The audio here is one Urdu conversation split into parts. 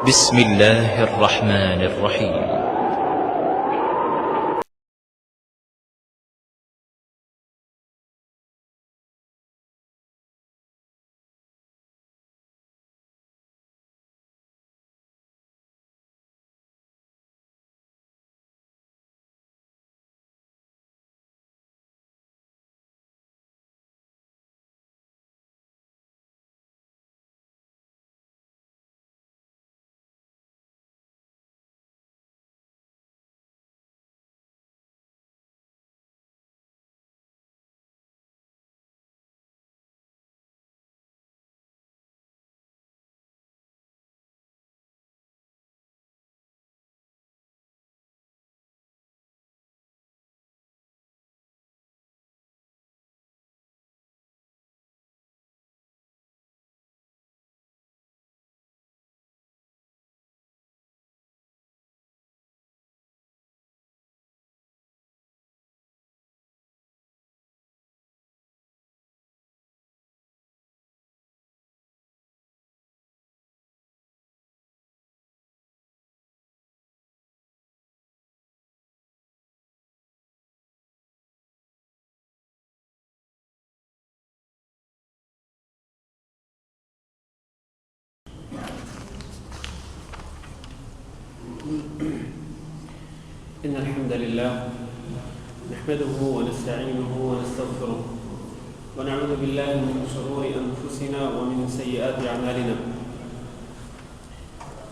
بسم الله الرحمن الرحيم. إن الحمد لله نحمده ونستعينه ونستغفره ونعوذ بالله من شرور أنفسنا ومن سيئات أعمالنا.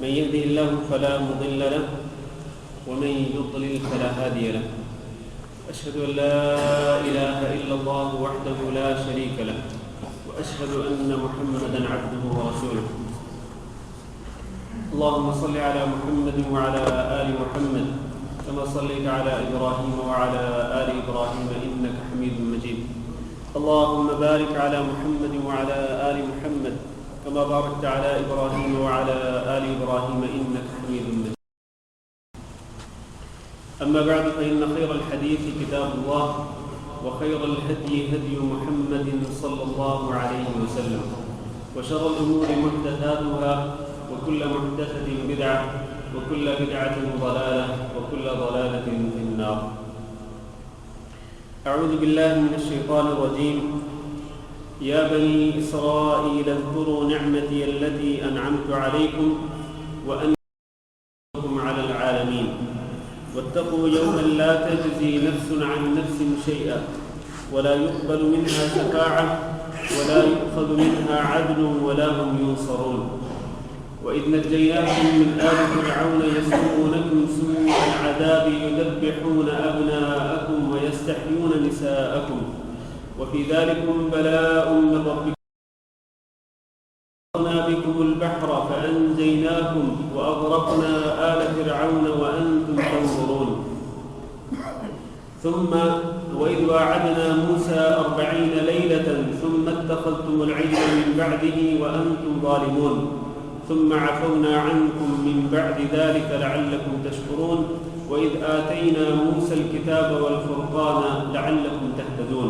من يهده الله فلا مضل له ومن يضلل فلا هادي له. أشهد أن لا إله إلا الله وحده لا شريك له وأشهد أن محمدا عبده ورسوله. اللهم صل على محمد وعلى آل محمد كما صليت على إبراهيم وعلى آل إبراهيم إنك حميد مجيد. اللهم بارك على محمد وعلى آل محمد كما باركت على إبراهيم وعلى آل إبراهيم إنك حميد مجيد. أما بعد، فإن خير الحديث كتاب الله وخير الهدي هدي محمد صلى الله عليه وسلم وشر الأمور محدثاتها وكل محدثة بدعة وكل بدعة ضلالة وكل ضلالة في النار. أعوذ بالله من الشيطان الرجيم. يا بني إسرائيل اذكروا نعمتي التي أنعمت عليكم وأنعمتكم على العالمين واتقوا يوما لا تجزي نفس عن نفس شيئا ولا يقبل منها شفاعة ولا يؤخذ منها عدل ولا هم ينصرون. وإذ نجيناكم من آل فرعون يسومونكم سوء العذاب يذبحون أبناءكم ويستحيون نساءكم وفي ذلكم بلاء من ربكم. وأغرقنا بكم البحر فأنجيناكم وأغرقنا آل فرعون وأنتم تنظرون. ثم وإذ واعدنا موسى 40 ليلة ثم اتخذتم العجل من بعده وأنتم ظالمون ثم عفونا عنكم من بعد ذلك لعلكم تشكرون. وإذ آتينا موسى الكتاب والفرقان لعلكم تهتدون.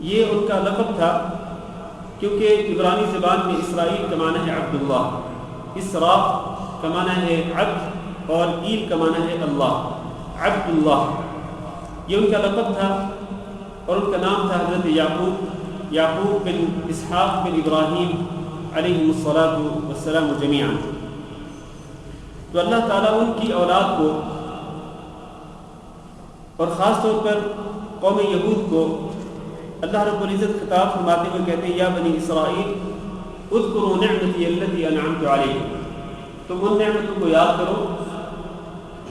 یہ ان کا لقب تھا، کیونکہ عبرانی زبان میں اسرائیل کا معنی ہے عبداللہ، اسرا کا معنی ہے عبد اور ایل کا معنی ہے اللہ، عبداللہ یہ ان کا لقب تھا، اور ان کا نام تھا حضرت یعقوب بن اسحاق بن ابراہیم علیہ السلام جمیعا۔ تو اللہ تعالیٰ ان کی اولاد کو اور خاص طور پر قوم یہود کو اللہ رب العزت خطاب فرماتے ہوئے کہتے ہیں یا بنی اسرائیل اذکروا نعمتی التی انعمت علیکم، تم ان نعمتوں کو یاد کرو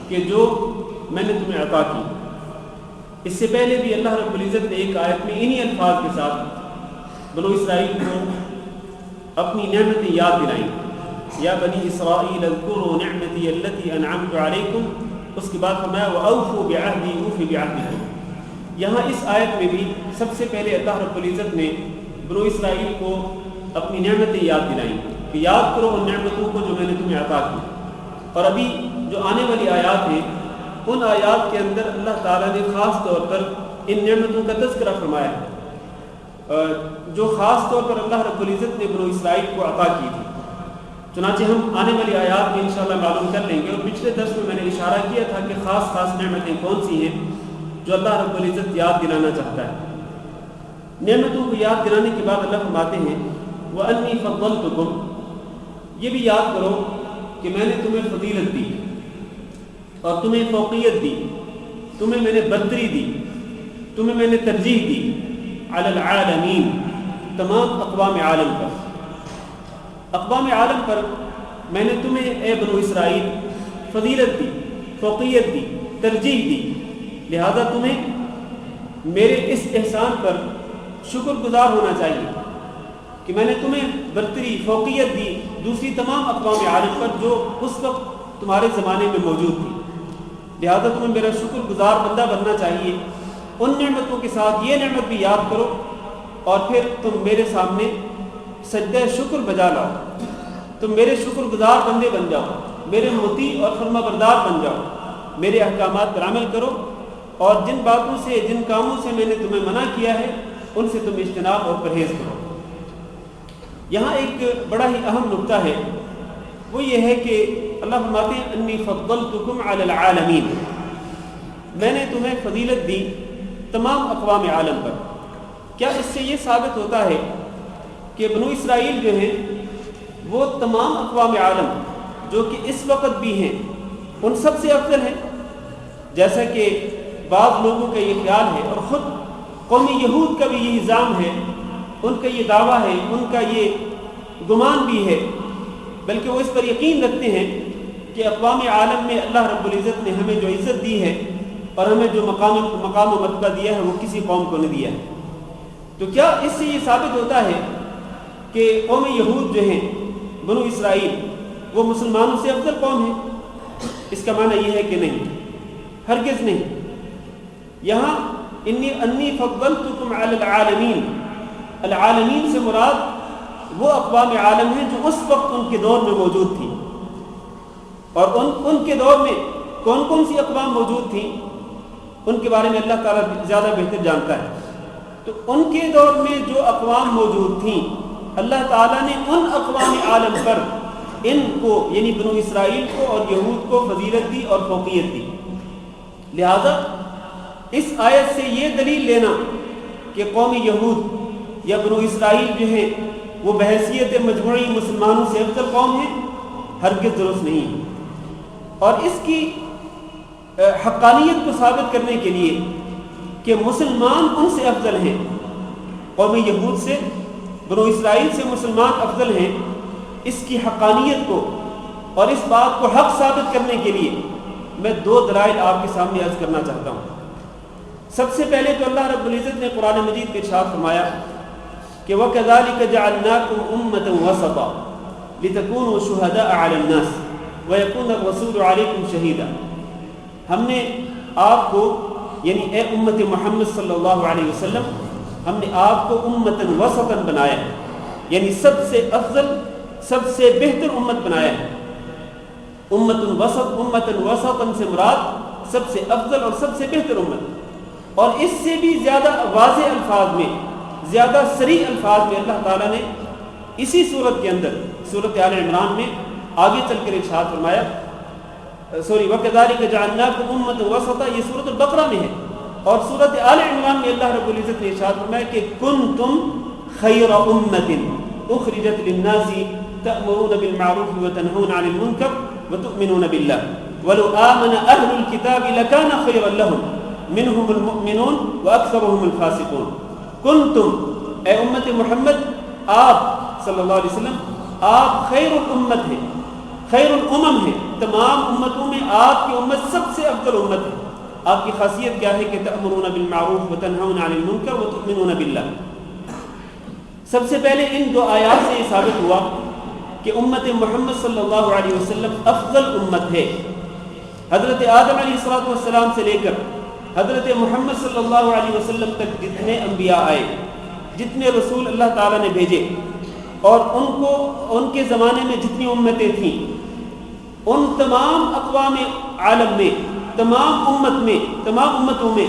کہ جو میں نے تمہیں عطا کی۔ اس سے پہلے بھی اللہ رب العزت نے ایک آیت میں انہی الفاظ کے ساتھ بنو اسرائیل کو اپنی نعمتیں یاد دلائیں، یا بنی اسرائیل اذکروا نعمتی التی انعمت علیکم، اس کے بعد فرمایا وَأَوْفُوا بِعَهْدِي أُوفِ بِعَهْدِكُمْ۔ یہاں اس آیت میں بھی سب سے پہلے اللہ رب العزت نے بنو اسرائیل کو اپنی نعمتیں یاد دلائیں کہ یاد کرو ان نعمتوں کو جو میں نے تمہیں عطا کی۔ اور ابھی جو آنے والی آیات ہیں ان آیات کے اندر اللہ تعالیٰ نے خاص طور پر ان نعمتوں کا تذکرہ فرمایا ہے جو خاص طور پر اللہ رب العزت نے بنو اسرائیل کو عطا کی تھی۔ چنانچہ ہم آنے والی آیات میں انشاءاللہ معلوم کر لیں گے، اور پچھلے درس میں نے اشارہ کیا تھا کہ خاص نعمتیں کون سی ہیں جو اللہ رب العزت یاد دلانا چاہتا ہے۔ نعمتوں کو یاد دلانے کے بعد اللہ فرماتے ہیں وَأَنِّي فَضَّلْتُكُمْ، یہ بھی یاد کرو کہ میں نے تمہیں فضیلت دی اور تمہیں فوقیت دی، تمہیں میں نے برتری دی، تمہیں میں نے ترجیح دی علی العالمین، تمام اقوام عالم پر۔ اقوام عالم پر میں نے تمہیں اے بنو اسرائیل فضیلت دی، فوقیت دی، ترجیح دی، لہذا تمہیں میرے اس احسان پر شکر گزار ہونا چاہیے کہ میں نے تمہیں برتری، فوقیت دی دوسری تمام اقوام عالم پر جو اس وقت تمہارے زمانے میں موجود تھی، لہذا تمہیں میرا شکر گزار بندہ بننا چاہیے۔ ان نعمتوں کے ساتھ یہ نعمت بھی یاد کرو اور پھر تم میرے سامنے سجدہ شکر بجا لاؤ، تم میرے شکر گزار بندے بن جاؤ، میرے مطیع اور فرما بردار بن جاؤ، میرے احکامات پر عمل کرو، اور جن باتوں سے جن کاموں سے میں نے تمہیں منع کیا ہے ان سے تم اجتناب اور پرہیز کرو۔ یہاں ایک بڑا ہی اہم نکتہ ہے، وہ یہ ہے کہ اللہ فرماتے ہیں انی فضلتکم علی العالمین، میں نے تمہیں فضیلت دی تمام اقوام عالم پر۔ کیا اس سے یہ ثابت ہوتا ہے کہ بنو اسرائیل جو ہیں وہ تمام اقوام عالم جو کہ اس وقت بھی ہیں ان سب سے افضل ہیں؟ جیسا کہ بعض لوگوں کا یہ خیال ہے، اور خود قوم یہود کا بھی یہ الزام ہے، ان کا یہ دعویٰ ہے، ان کا یہ گمان بھی ہے، بلکہ وہ اس پر یقین رکھتے ہیں کہ اقوام عالم میں اللہ رب العزت نے ہمیں جو عزت دی ہے اور ہمیں جو مقام و مرتبہ دیا ہے وہ کسی قوم کو نہیں دیا ہے۔ تو کیا اس سے یہ ثابت ہوتا ہے کہ قوم یہود جو ہیں بنو اسرائیل وہ مسلمانوں سے افضل قوم ہے؟ اس کا معنی یہ ہے کہ نہیں، ہرگز نہیں۔ یہاں انی فضلتکم علی العالمین، العالمین سے مراد وہ اقوام عالم ہیں جو اس وقت ان کے دور میں موجود تھی، اور ان کے دور میں کون کون سی اقوام موجود تھیں ان کے بارے میں اللہ تعالیٰ زیادہ بہتر جانتا ہے۔ تو ان کے دور میں جو اقوام موجود تھیں اللہ تعالیٰ نے ان اقوام عالم پر ان کو یعنی بنو اسرائیل کو اور یہود کو فضیلت دی اور فوقیت دی۔ لہذا اس آیت سے یہ دلیل لینا کہ قوم یہود یا بنو اسرائیل جو ہیں وہ بحیثیت مجموعی مسلمانوں سے افضل قوم ہیں، ہرگز درست نہیں ہے۔ اور اس کی حقانیت کو ثابت کرنے کے لیے کہ مسلمان ان سے افضل ہیں، قوم یہود سے بنو اسرائیل سے مسلمان افضل ہیں، اس کی حقانیت کو اور اس بات کو حق ثابت کرنے کے لیے میں دو دلائل آپ کے سامنے عرض کرنا چاہتا ہوں۔ سب سے پہلے تو اللہ رب العزت نے قرآن مجید میں ارشاد فرمایا کہ وَكَذَلِكَ جَعَلْنَاكُمْ أُمَّةً وَسَطًا لِتَكُونُوا شُهَدَاءَ عَلَى النَّاسِ وَيَكُونَ الرَّسُولُ عَلَيْكُمْ شَهِيدًا، ہم نے آپ کو یعنی اے امت محمد صلی اللہ علیہ وسلم ہم نے آپ کو امتاً وسطاً بنایا ہے، یعنی سب سے افضل سب سے بہتر امت بنایا ہے۔ امتاً وسطاً سے مراد سب سے افضل اور سب سے بہتر امت، اور اس سے بھی زیادہ واضح الفاظ میں زیادہ صریح الفاظ میں اللہ تعالیٰ نے اسی صورت کے اندر سورۃ آل عمران میں آگے چل کر ارشاد فرمایا، وَكَذَلِكَ جَعَلْنَاكُمْ أُمَّةً وَسَطًا، یہ سورۃ البقرہ میں ہے، اور سورۃ آل عمران میں اللہ رب العزت نے ارشاد فرمایا کہ كُنْتُمْ خَيْرَ أُمَّةٍ أُخْرِجَتْ لِلنَّاسِ تَأْمُرُونَ بِالْمَعْرُوفِ وَتَنْهُونَ عَنِ الْمُنكَرِ وَتُؤْمِنُونَ بِاللَّهِ وَلَوْ آمَنَ أَهْلُ الْكِتَابِ لَكَانَ خَيْرًا لَهُمْ مِنْهُمُ الْمُؤْمِنُونَ وَأَكْثَرُهُمُ الْفَاسِقُونَ۔ کنتم، اے امت محمد، آپ صلی اللہ علیہ وسلم، آپ خیر الامت ہیں، خیر الامم ہیں، تمام امتوں میں آپ کی امت سب سے افضل امت ہے۔ آپ کی خاصیت کیا ہے کہ تأمرون بالمعروف وتنہون عن المنکر وتؤمنون باللہ۔ سب سے پہلے ان دو آیات سے یہ ثابت ہوا کہ امت محمد صلی اللہ علیہ وسلم افضل امت ہے۔ حضرت آدم علیہ السلام سے لے کر حضرت محمد صلی اللہ علیہ وسلم تک جتنے انبیاء آئے، جتنے رسول اللہ تعالیٰ نے بھیجے، اور ان کے زمانے میں جتنی امتیں تھیں، ان تمام اقوام عالم میں، تمام امتوں میں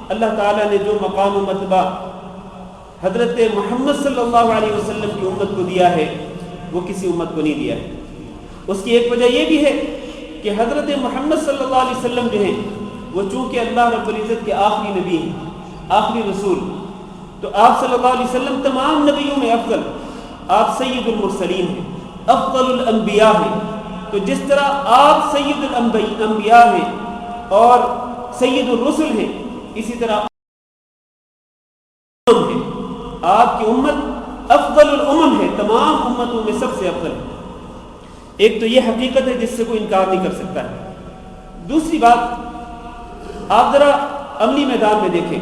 اللہ تعالیٰ نے جو مقام و مرتبہ حضرت محمد صلی اللہ علیہ وسلم کی امت کو دیا ہے وہ کسی امت کو نہیں دیا ہے۔ اس کی ایک وجہ یہ بھی ہے کہ حضرت محمد صلی اللہ علیہ وسلم جو ہیں وہ چونکہ اللہ رب العزت کے آخری نبی ہیں، آخری رسول، تو آپ صلی اللہ علیہ وسلم تمام نبیوں میں افضل، آپ سید المرسلین ہیں، افضل الانبیاء ہیں۔ تو جس طرح آپ سید الانبیاء ہیں اور سید الرسل ہیں، اسی طرح آپ کی امت افضل الامم ہے، تمام امتوں میں سب سے افضل ہے۔ ایک تو یہ حقیقت ہے جس سے کوئی انکار نہیں کر سکتا ہے۔ دوسری بات، آپ ذرا عملی میدان میں دیکھیں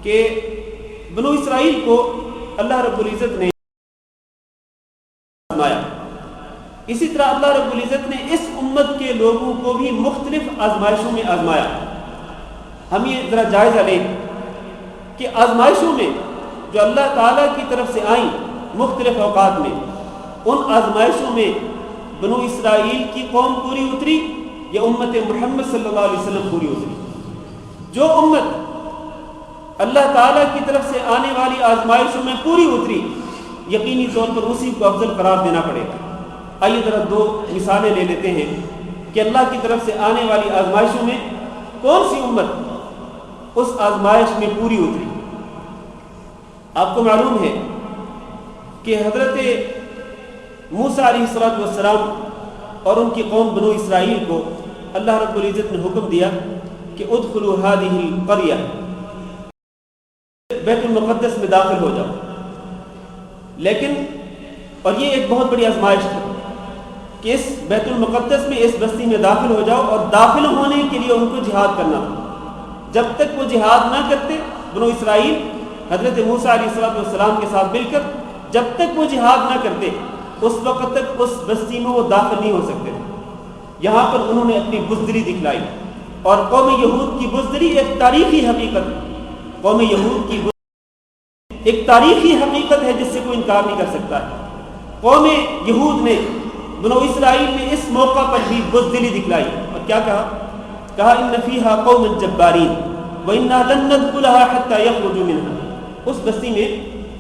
کہ بنو اسرائیل کو اللہ رب العزت نے آزمایا، اسی طرح اللہ رب العزت نے اس امت کے لوگوں کو بھی مختلف آزمائشوں میں آزمایا۔ ہم یہ ذرا جائزہ لیں کہ آزمائشوں میں جو اللہ تعالیٰ کی طرف سے آئیں مختلف اوقات میں، ان آزمائشوں میں بنو اسرائیل کی قوم پوری اتری یا امت محمد صلی اللہ علیہ وسلم پوری اتری؟ جو امت اللہ تعالیٰ کی طرف سے آنے والی آزمائشوں میں پوری اتری، یقینی طور پر اسی کو افضل قرار دینا پڑے گا۔ آئیے ذرا دو مثالیں لے لیتے ہیں کہ اللہ کی طرف سے آنے والی آزمائشوں میں کون سی امت اس آزمائش میں پوری اتری۔ آپ کو معلوم ہے کہ حضرت موسیٰ علیہ السلام اور ان کی قوم بنو اسرائیل کو اللہ رب العزت نے حکم دیا کہ ادخلوا هذه القرية، بیت المقدس میں داخل ہو جاؤ۔ لیکن اور یہ ایک بہت بڑی آزمائش تھی کہ اس بیت المقدس میں، اس بستی میں داخل ہو جاؤ، اور داخل ہونے کے لیے ان کو جہاد کرنا تھا۔ جب تک وہ جہاد نہ کرتے، بنو اسرائیل حضرت موسیٰ علیہ السلام کے ساتھ مل کر جب تک وہ جہاد نہ کرتے، اس وقت تک اس بستی میں وہ داخل نہیں ہو سکتے تھے۔ یہاں پر انہوں نے اپنی بزدلی دکھلائی، اور قوم یہود کی بزدلی ایک تاریخی حقیقت ہے۔ قوم یہود کی ایک تاریخی حقیقت ہے جس سے کوئی انکار نہیں کر سکتا ہے۔ قوم یہود نے، بنو اسرائیل نے اس موقع پر بھی بزدلی دکھلائی، اور کیا کہا ان فیہا قوم جبارین وَإِنَّا لَن نَدْخُلَهَا حَتَّى يَخْرُجُوا مِنْهَا۔ اس بستی میں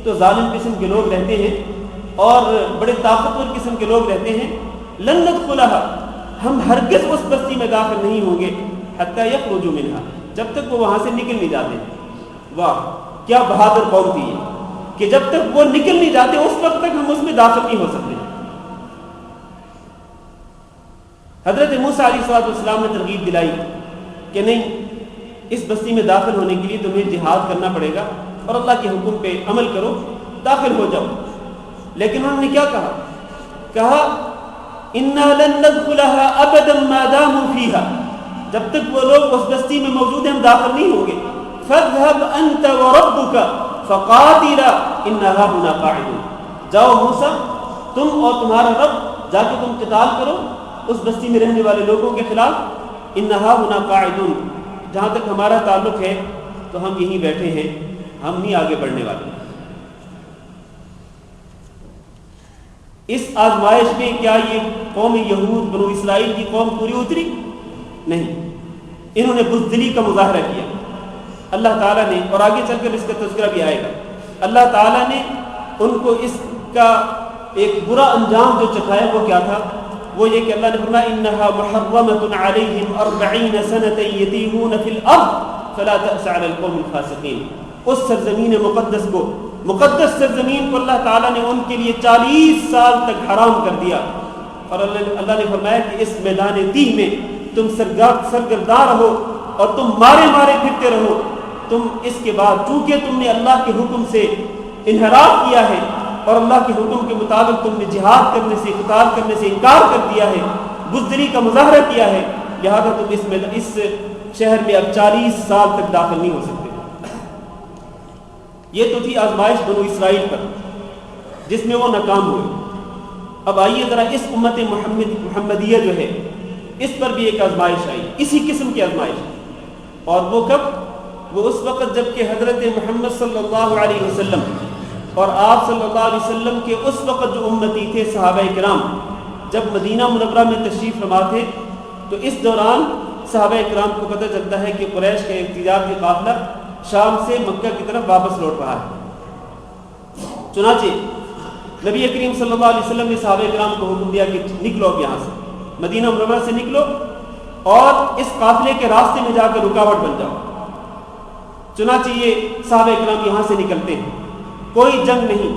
تو ظالم قسم کے لوگ رہتے ہیں اور بڑے طاقتور قسم کے لوگ رہتے ہیں۔ لن ندخلها، ہم ہرگز اس بستی میں داخل نہیں ہوں گے، حتی یخرجوا منها، جب تک وہ وہاں سے نکل نہیں جاتے۔ واہ، کیا بہادر قوم تھی یہ کہ جب تک وہ نکل نہیں جاتے اس وقت تک ہم اس میں داخل نہیں ہو سکتے۔ حضرت موسیٰ علیہ السلام نے ترغیب دلائی کہ نہیں، اس بستی میں داخل ہونے کے لیے تمہیں جہاد کرنا پڑے گا اور اللہ کے حکم پہ عمل کرو، داخل ہو جاؤ۔ لیکن انہوں نے کیا کہا اِنَّا لَن نَدْخُلَهَا أَبَدًا مَا دَامُوا فِيهَا، جب تک وہ لوگ اس بستی میں موجود ہیں ہم داخل نہیں ہوں گے۔ فَاذْهَبْ أَنْتَ وَرَبُّكَ فَقَاتِلَا إِنَّهَا هُنَا قَاعِدُونَ، جاؤ موسیٰ، تم اور تمہارا رب جا کے تم قتال کرو اس بستی میں رہنے والے لوگوں کے خلاف۔ إِنَّهَا هُنَا قَاعِدُونَ، جہاں تک ہمارا تعلق ہے تو ہم یہیں بیٹھے ہیں، ہم نہیں آگے بڑھنے والے۔ اس آزمائش میں کیا یہ قوم یہود، بنو اسرائیل کی قوم پوری اتری؟ نہیں، انہوں نے بزدلی کا مظاہرہ کیا، اللہ تعالیٰ نے، اور آگے چل کر اس کا تذکرہ بھی آئے گا، اللہ تعالیٰ نے ان کو اس کا ایک برا انجام جو چکھایا وہ کیا تھا؟ وہ یہ کہ اللہ نے فرمایا انہا محرمۃ علیہم 40 سنۃ یتیہون فی الارض فلا تأس علی القوم الفاسقین. اس سرزمین مقدس کو، مقدس سرزمین کو اللہ تعالیٰ نے ان کے لیے 40 سال تک حرام کر دیا، اور اللہ نے فرمایا کہ اس میدان تیہ میں تم سرگرداں رہو اور تم مارے مارے پھرتے رہو. تم اس کے بعد چونکہ تم نے اللہ کے حکم سے انحراف کیا ہے اور اللہ کے حکم کے مطابق تم نے جہاد کرنے سے، قتال کرنے سے انکار کر دیا ہے، بزدلی کا مظاہرہ کیا ہے، لہذا تم اس شہر میں اب 40 سال تک داخل نہیں ہو سکتے. یہ تو تھی آزمائش بنو اسرائیل پر جس میں وہ ناکام ہوئے. اب آئیے ذرا اس امت محمدیہ جو ہے اس پر بھی ایک آزمائش آئی، اسی قسم کی آزمائش. اور وہ کب؟ وہ اس وقت جب کہ حضرت محمد صلی اللہ علیہ وسلم اور آپ صلی اللہ علیہ وسلم کے اس وقت جو امتی تھے صحابہ کرام جب مدینہ منورہ میں تشریف فرما تھے، تو اس دوران صحابہ کرام کو پتہ چلتا ہے کہ قریش کا ایک تجارتی قافلہ شام سے مکہ کی طرف واپس لوٹ رہا ہے. چنانچہ نبی کریم صلی اللہ علیہ وسلم نے صحابہ کرام کو حکم دیا کہ نکلو اب یہاں سے، مدینہ منورہ سے نکلو اور اس قافلے کے راستے میں جا کر رکاوٹ بن جاؤ. چنانچہ یہ صحابہ کرام یہاں سے نکلتے ہیں. کوئی جنگ نہیں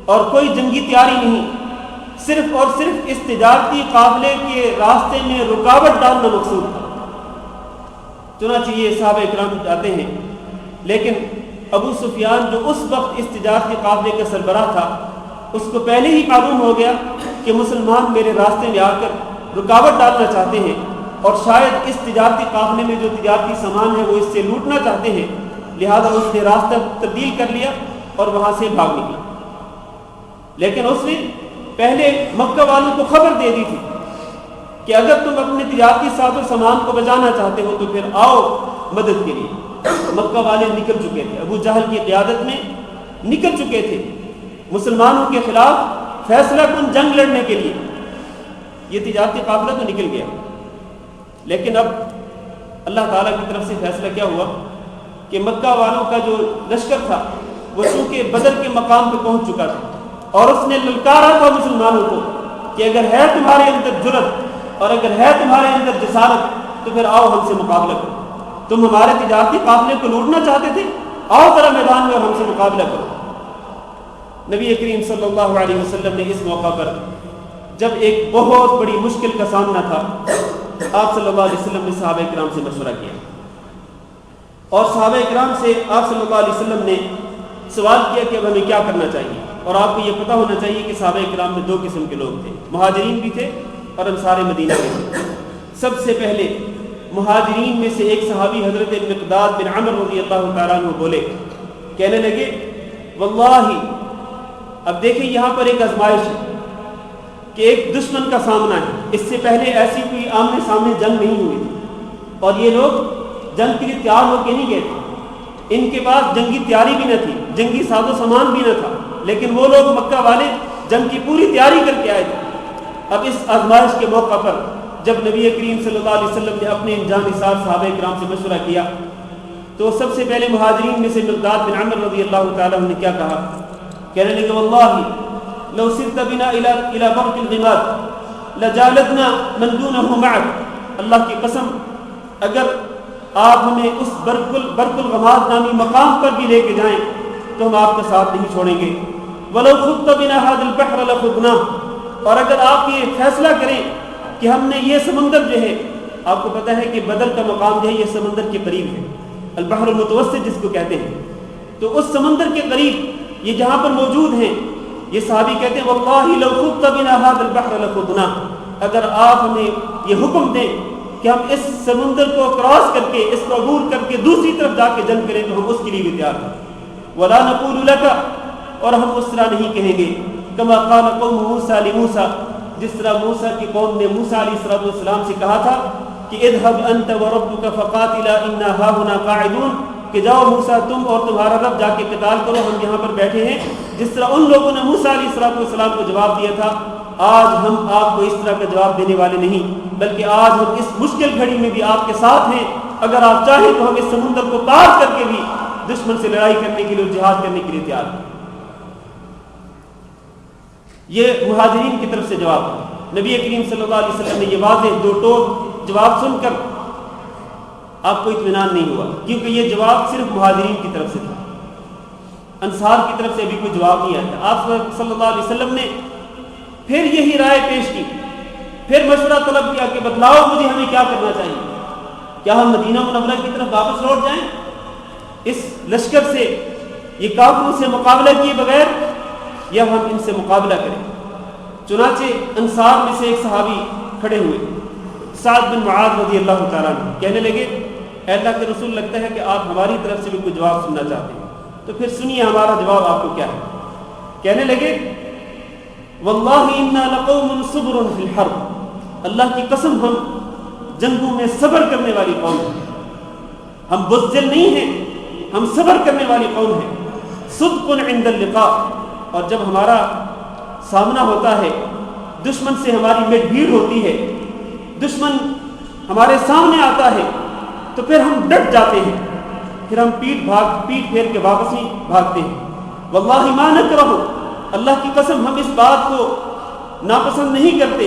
اور کوئی جنگی تیاری نہیں، صرف اور صرف اس تجارتی قافلے کے راستے میں رکاوٹ ڈالنا مقصود تھا. چنانچہ یہ صحابہ کرام جاتے ہیں، لیکن ابو سفیان جو اس وقت اس تجارتی قافلے کا سربراہ تھا، اس کو پہلے ہی معلوم ہو گیا کہ مسلمان میرے راستے میں آ کر رکاوٹ ڈالنا چاہتے ہیں اور شاید اس تجارتی قافلے میں جو تجارتی سامان ہے وہ اس سے لوٹنا چاہتے ہیں، لہذا اس نے راستہ تبدیل کر لیا اور وہاں سے بھاگ نکلا. لیکن اس نے پہلے مکہ والوں کو خبر دے دی تھی کہ اگر تم اپنے تجارتی ساز و سامان کو بچانا چاہتے ہو تو پھر آؤ مدد کے لیے. مکہ والے نکل چکے تھے، ابو جہل کی قیادت میں نکل چکے تھے مسلمانوں کے خلاف فیصلہ کن جنگ لڑنے کے لیے. یہ تجارتی قافلہ تو نکل گیا، لیکن اب اللہ تعالیٰ کی طرف سے فیصلہ کیا ہوا کہ مکہ والوں کا جو لشکر تھا وہ چونکہ بدر کے مقام پہ پہنچ چکا تھا اور اس نے للکارا تھا مسلمانوں کو کہ اگر ہے تمہارے اندر جرأت اور اگر ہے تمہارے اندر جسارت تو پھر آؤ ہم سے مقابلہ کرو. تم ہمارے تجارتی قافلے کو لوٹنا چاہتے تھے، آؤ ذرا میدان میں اور ہم سے مقابلہ کرو. نبی کریم صلی اللہ علیہ وسلم نے اس موقع پر جب ایک بہت بڑی مشکل کا سامنا تھا، آپ صلی اللہ علیہ وسلم نے صحابہ کرام سے مشورہ کیا اور صحابہ کرام سے آپ صلی اللہ علیہ وسلم نے سوال کیا کہ اب ہمیں کیا کرنا چاہیے. اور آپ کو یہ پتہ ہونا چاہیے کہ صحابہ کرام میں 2 قسم کے لوگ تھے، مہاجرین بھی تھے اور انصار مدینہ بھی تھے. سب سے پہلے مہاجرین میں سے ایک صحابی حضرت مقداد بن عمر رضی اللہ تعالیٰ عنہ بولے، کہنے لگے واللہ، اب دیکھیں یہاں پر ایک آزمائش ہے کہ ایک دشمن کا سامنا ہے. اس سے پہلے ایسی کوئی آمنے سامنے جنگ نہیں ہوئی تھی اور یہ لوگ جنگ کے لیے تیار ہو کے نہیں گئے تھے. ان کے پاس جنگی تیاری بھی نہ تھی، جنگی ساز و سامان بھی نہ تھا، لیکن وہ لوگ مکہ والے جنگ کی پوری تیاری کر کے آئے تھے. اب اس آزمائش کے موقع پر جب نبی کریم صلی اللہ علیہ وسلم نے اپنے جانثار صحابہ کرام سے مشورہ کیا تو سب سے پہلے مہاجرین میں سے مقداد بن عمر رضی اللہ تعالیٰ عنہ نے کیا کہا؟ کہنے لگے واللہ لو سرت بنا الى برق الغماد لجالدنا من دونه معك. اللہ کی قسم اگر آپ ہمیں اس برق الغماد نامی مقام پر بھی لے کے جائیں تو ہم آپ کا ساتھ نہیں چھوڑیں گے. ولو خضت بنا هذا البحر لخضناه. اور اگر آپ یہ فیصلہ کریں کہ ہم نے یہ سمندر جو ہے، آپ کو پتہ ہے کہ بدر کا مقام جو ہے یہ سمندر کے قریب ہے، البحر المتوسط جس کو کہتے ہیں، تو اس سمندر کے قریب یہ جہاں پر موجود ہیں، یہ صحابی کہتے ہیں واللہ لو خضت بنا هذا البحر لخضناه. اگر آپ ہمیں یہ حکم دیں کہ ہم اس سمندر کو کراس کر کے، اس کو عبور کر کے دوسری طرف جا کے جنگ کریں تو ہم اس کے لیے بھی تیار ہیں. ولا نقول لك، اور ہم اس طرح نہیں کہیں گے کما قال قوم موسیٰ لموسیٰ، جس طرح موسیٰ کی قوم نے موسیٰ علیہ السلام سے کہا تھا کہ اذهب انت وربك فقاتلا انا هاهنا قاعدون، کہ جاؤ موسیٰ تم اور تمہارا رب جا کے قتال کرو، ہم یہاں پر بیٹھے ہیں. جس طرح ان لوگوں نے موسیٰ علیہ السلام کو جواب دیا تھا، آج ہم آپ کو اس طرح کا جواب دینے والے نہیں، بلکہ آج ہم اس مشکل گھڑی میں بھی آپ کے ساتھ ہیں اگر آپ چاہیں تو ہم اس سمندر کو پار کر کے بھی دشمن سے لڑائی کرنے کے لیے اور جہاد کرنے کے لیے تیار ہیں۔ یہ مہاجرین کی طرف سے جواب ہے۔ نبی کریم صلی اللہ علیہ وسلم نے یہ واضح دو ٹوک جواب سن کر آپ کو اطمینان نہیں ہوا، کیونکہ یہ جواب صرف مہاجرین کی طرف سے تھا، انصار کی طرف سے ابھی کوئی جواب نہیں آیا تھا۔ آپ صلی اللہ علیہ وسلم نے پھر یہی رائے پیش کی، پھر مشورہ طلب کیا کہ بتلاؤ مجھے ہمیں کیا کرنا چاہیے، کیا ہم مدینہ منورہ کی طرف واپس لوٹ جائیں اس لشکر سے، یہ کافروں سے مقابلہ کیے بغیر، یا ہم ان سے مقابلہ کریں؟ چنانچہ انصار میں سے ایک صحابی کھڑے ہوئے، سعد بن معاذ رضی اللہ تعالیٰ عنہ، کہنے لگے اے اللہ کے رسول، لگتا ہے کہ آپ ہماری طرف سے بھی کوئی جواب سننا چاہتے ہیں، تو پھر سنیے ہمارا جواب آپ کو کیا ہے۔ کہنے لگے واللہ انا لقوم صبر فی الحرب، اللہ کی قسم ہم جنگوں میں صبر کرنے والی قوم ہیں، ہم بزدل نہیں ہیں، ہم صبر کرنے والی قوم ہیں۔ صدق عند اللقاء، اور جب ہمارا سامنا ہوتا ہے، دشمن سے ہماری مٹ بھیڑ ہوتی ہے، دشمن ہمارے سامنے آتا ہے تو پھر ہم ڈٹ جاتے ہیں، پھر ہم پیٹ پھیر کے واپس ہی بھاگتے ہیں۔ واللہ ما نکرہ، اللہ کی قسم ہم اس بات کو ناپسند نہیں کرتے،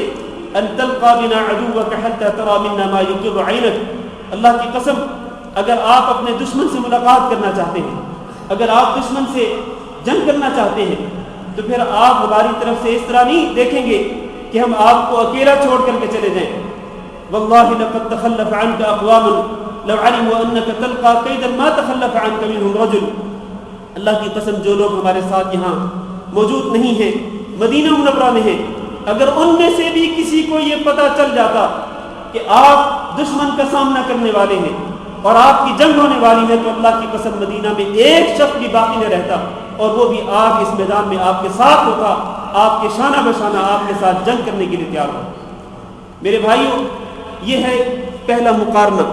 ان تلقى بنا عدوك حتى ترى منا ما يقر عينك، اللہ کی قسم اگر آپ اپنے دشمن سے ملاقات کرنا چاہتے ہیں، اگر آپ دشمن سے جنگ کرنا چاہتے ہیں، تو پھر آپ ہماری طرف سے اس طرح نہیں دیکھیں گے کہ ہم آپ کو اکیلا چھوڑ کر کے چلے جائیں۔ واللہ لقد تخلف عنك اقوام لو علموا انك تلقى قيدا ما تخلف عنك منهم رجل، اللہ کی قسم جو لوگ ہمارے ساتھ یہاں موجود نہیں ہیں، مدینہ منورہ میں ہیں، اگر ان میں سے بھی کسی کو یہ پتہ چل جاتا کہ آپ دشمن کا سامنا کرنے والے ہیں اور آپ کی جنگ ہونے والی ہے، تو اللہ کی قسم مدینہ میں ایک شخص بھی باقی نہ رہتا، اور وہ بھی آج اس میدان میں آپ کے ساتھ ہوتا، آپ کے شانہ بشانہ آپ کے ساتھ جنگ کرنے کے لیے تیار ہو۔ میرے بھائیوں، یہ ہے پہلا مقارنہ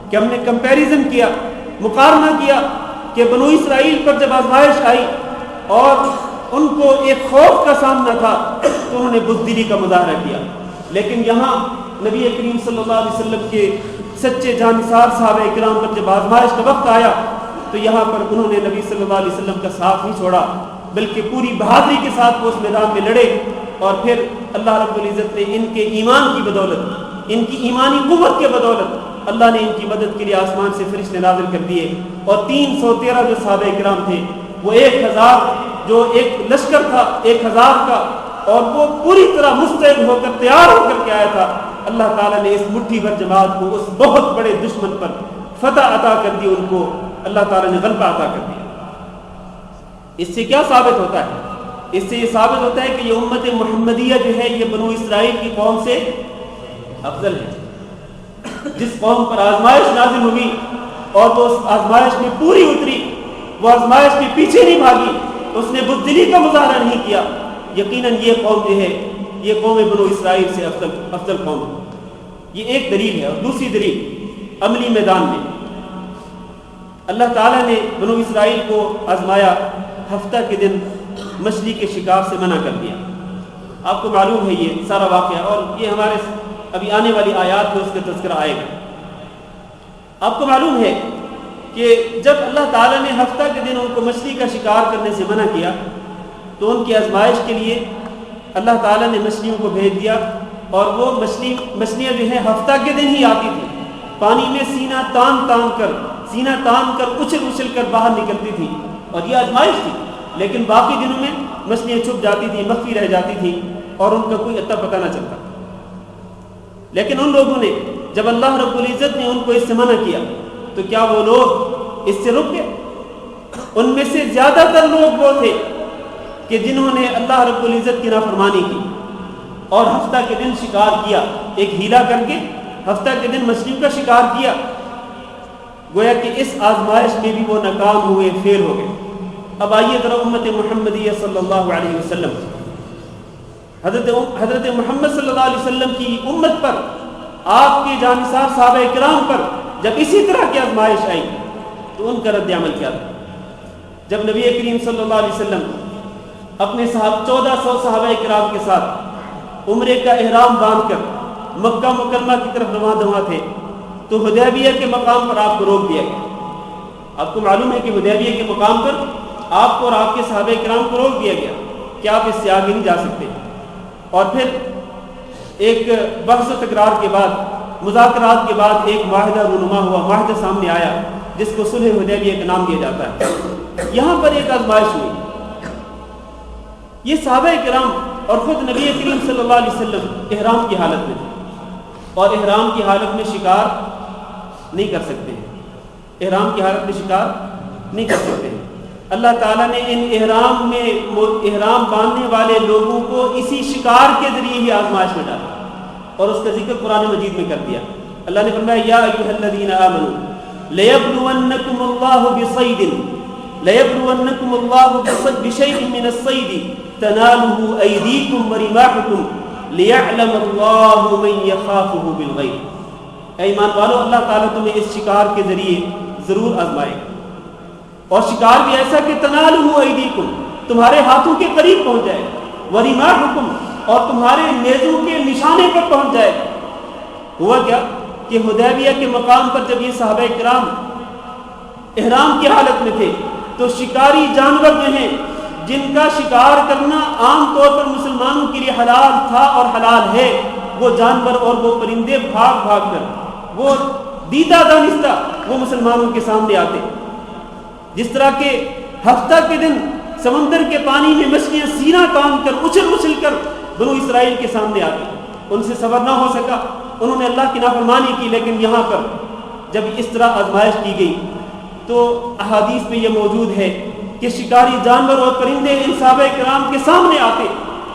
کہ ہم نے کمپیریزن کیا، مقارنہ کیا کہ بنو اسرائیل پر جب آزمائش آئی اور ان کو ایک خوف کا سامنا تھا تو انہوں نے بزدلی کا مظاہرہ کیا، لیکن یہاں نبی کریم صلی اللہ علیہ وسلم کے سچے جانثار صحابہ کرام پر جب آزمائش کا وقت آیا تو یہاں پر انہوں نے نبی صلی اللہ علیہ وسلم کا ساتھ نہیں چھوڑا، بلکہ پوری بہادری کے ساتھ وہ اس میدان میں لڑے، اور پھر اللہ رب العزت نے ان کے ایمان کی بدولت، ان کی ایمانی قوت کے بدولت اللہ نے ان کی مدد کے لیے آسمان سے فرشتے نازل کر دیے، اور 313 جو صحابہ کرام تھے وہ 1000 جو ایک لشکر تھا 1000 کا، اور وہ پوری طرح مستعد ہو کر تیار ہو کر کے آیا تھا، اللہ تعالیٰ نے اس مٹھی بھر جماعت کو اس بہت بڑے دشمن پر فتح عطا کر دی، ان کو اللہ تعالیٰ نے غلبہ عطا کر دیا۔ اس سے کیا ثابت ہوتا ہے؟ اس سے یہ ثابت ہوتا ہے کہ یہ امت محمدیہ جو ہے یہ بنو اسرائیل کی قوم سے افضل ہے۔ جس قوم پر آزمائش نازل ہوئی اور وہ اس آزمائش میں پوری اتری، وہ آزمائش کے پیچھے نہیں بھاگی، اس نے بزدلی کا مظاہرہ نہیں کیا، یقیناً یہ قوم جو ہے یہ قوم بنو اسرائیل سے افضل قوم ہے۔ یہ ایک دلیل ہے، اور دوسری دلیل عملی میدان میں اللہ تعالیٰ نے بنو اسرائیل کو آزمایا، ہفتہ کے دن مچھلی کے شکار سے منع کر دیا۔ آپ کو معلوم ہے یہ سارا واقعہ، اور یہ ہمارے ابھی آنے والی آیات میں اس کا تذکرہ آئے گا۔ آپ کو معلوم ہے کہ جب اللہ تعالیٰ نے ہفتہ کے دن ان کو مچھلی کا شکار کرنے سے منع کیا تو ان کی آزمائش کے لیے اللہ تعالیٰ نے مچھلیوں کو بھیج دیا، اور وہ مچھلیاں جو ہیں ہفتہ کے دن ہی آتی تھیں، پانی میں سینہ تان کر اچھل کر باہر نکلتی تھی، اور یہ آزمائش تھی، لیکن باقی دنوں میں مچھلیاں چھپ جاتی تھیں، مخفی رہ جاتی تھیں، اور ان کا کوئی اتا پتہ نہ چلتا۔ لیکن ان لوگوں نے جب اللہ رب العزت نے ان کو اس سے منع کیا تو کیا وہ لوگ اس سے رک گئے؟ ان میں سے زیادہ تر لوگ وہ تھے کہ جنہوں نے اللہ رب العزت کی نافرمانی کی اور ہفتہ کے دن شکار کیا، ایک ہیلا کر کے ہفتہ کے دن مچھلیوں کا شکار کیا، گویا کہ اس آزمائش میں بھی وہ ناکام ہوئے، فیل ہو گئے۔ اب آئیے ذرا امت محمدیہ صلی اللہ علیہ وسلم، حضرت محمد صلی اللہ علیہ وسلم کی امت پر، آپ کے جانثار صحابہ کرام پر جب اسی طرح کی آزمائش آئی تو ان کا رد عمل کیا تھا؟ جب نبی کریم صلی اللہ علیہ وسلم اپنے 1400 صحابہ کرام کے ساتھ عمرے کا احرام باندھ کر مکہ مکرمہ کی طرف رواں تھے، تو حدیبیہ کے مقام پر آپ کو روک دیا گیا. آپ کو معلوم ہے کہ حدیبیہ کے مقام پر آپ کو اور آپ کے صحابہ کرام کو روک دیا گیا کہ آپ اس سے آگے نہیں جا سکتے. اور پھر ایک بحث و تکرار کے بعد، مذاکرات کے بعد ایک معاہدہ رونما ہوا، معاہدہ سامنے آیا جس کو صلح حدیبیہ کا نام دیا جاتا ہے. یہاں پر ایک آزمائش ہوئی. یہ صحابہ کرام اور خود نبی کریم صلی اللہ علیہ وسلم احرام کی حالت میں تھے اور احرام کی حالت میں شکار نہیں کر سکتے ہیں. احرام کی حالت میں شکار نہیں کر سکتے ہیں. اللہ تعالیٰ نے ان احرام باندھنے والے لوگوں کو اسی شکار کے ذریعے ہی آزمائش میں ڈالا اور اس کا ذکر قرآن مجید میں کر دیا. اللہ نے فرمایا یا ایھا الذین آمنوا لیبلونکم اللہ بشیء من الصید تنالہ ایدیکم ورماحکم لیعلم اللہ من یخافہ بالغیب. اے ایمان والو، اللہ تعالیٰ تمہیں اس شکار کے ذریعے ضرور آزمائے گا، اور شکار بھی ایسا کہ تنالہ ایدیکم، تمہارے ہاتھوں کے قریب پہنچ جائے گا، ورماحکم، اور تمہارے نیزوں کے نشانے پر پہنچ جائے گا. ہوا کیا کہ حدیبیہ کے مقام پر جب یہ صحابہ کرام احرام کی حالت میں تھے تو شکاری جانور جو ہیں جن کا شکار کرنا عام طور پر مسلمانوں کے لیے حلال تھا اور حلال ہے، وہ جانور اور وہ پرندے بھاگ بھاگ کر، وہ دیدہ دانستہ وہ مسلمانوں کے سامنے آتے. جس طرح کہ ہفتہ کے دن سمندر کے پانی میں مچھلیاں سینہ تان کر اچھل اچھل کر بنو اسرائیل کے سامنے آتی، ان سے صبر نہ ہو سکا، انہوں نے اللہ کی نافرمانی کی. لیکن یہاں پر جب اس طرح آزمائش کی گئی تو احادیث میں یہ موجود ہے کہ شکاری جانور اور پرندے ان صحابہ کرام کے سامنے آتے،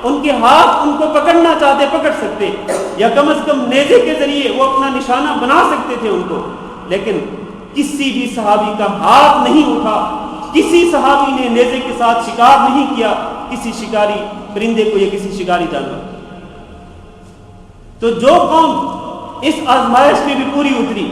ان کے ہاتھ ان کو پکڑنا چاہتے پکڑ سکتے، یا کم از کم نیزے کے ذریعے وہ اپنا نشانہ بنا سکتے تھے ان کو. لیکن کسی بھی صحابی کا ہاتھ نہیں اٹھا، کسی صحابی نے نیزے کے ساتھ شکار نہیں کیا کسی شکاری پرندے کو یا کسی شکاری جانور. تو جو قوم اس آزمائش میں بھی پوری اتری،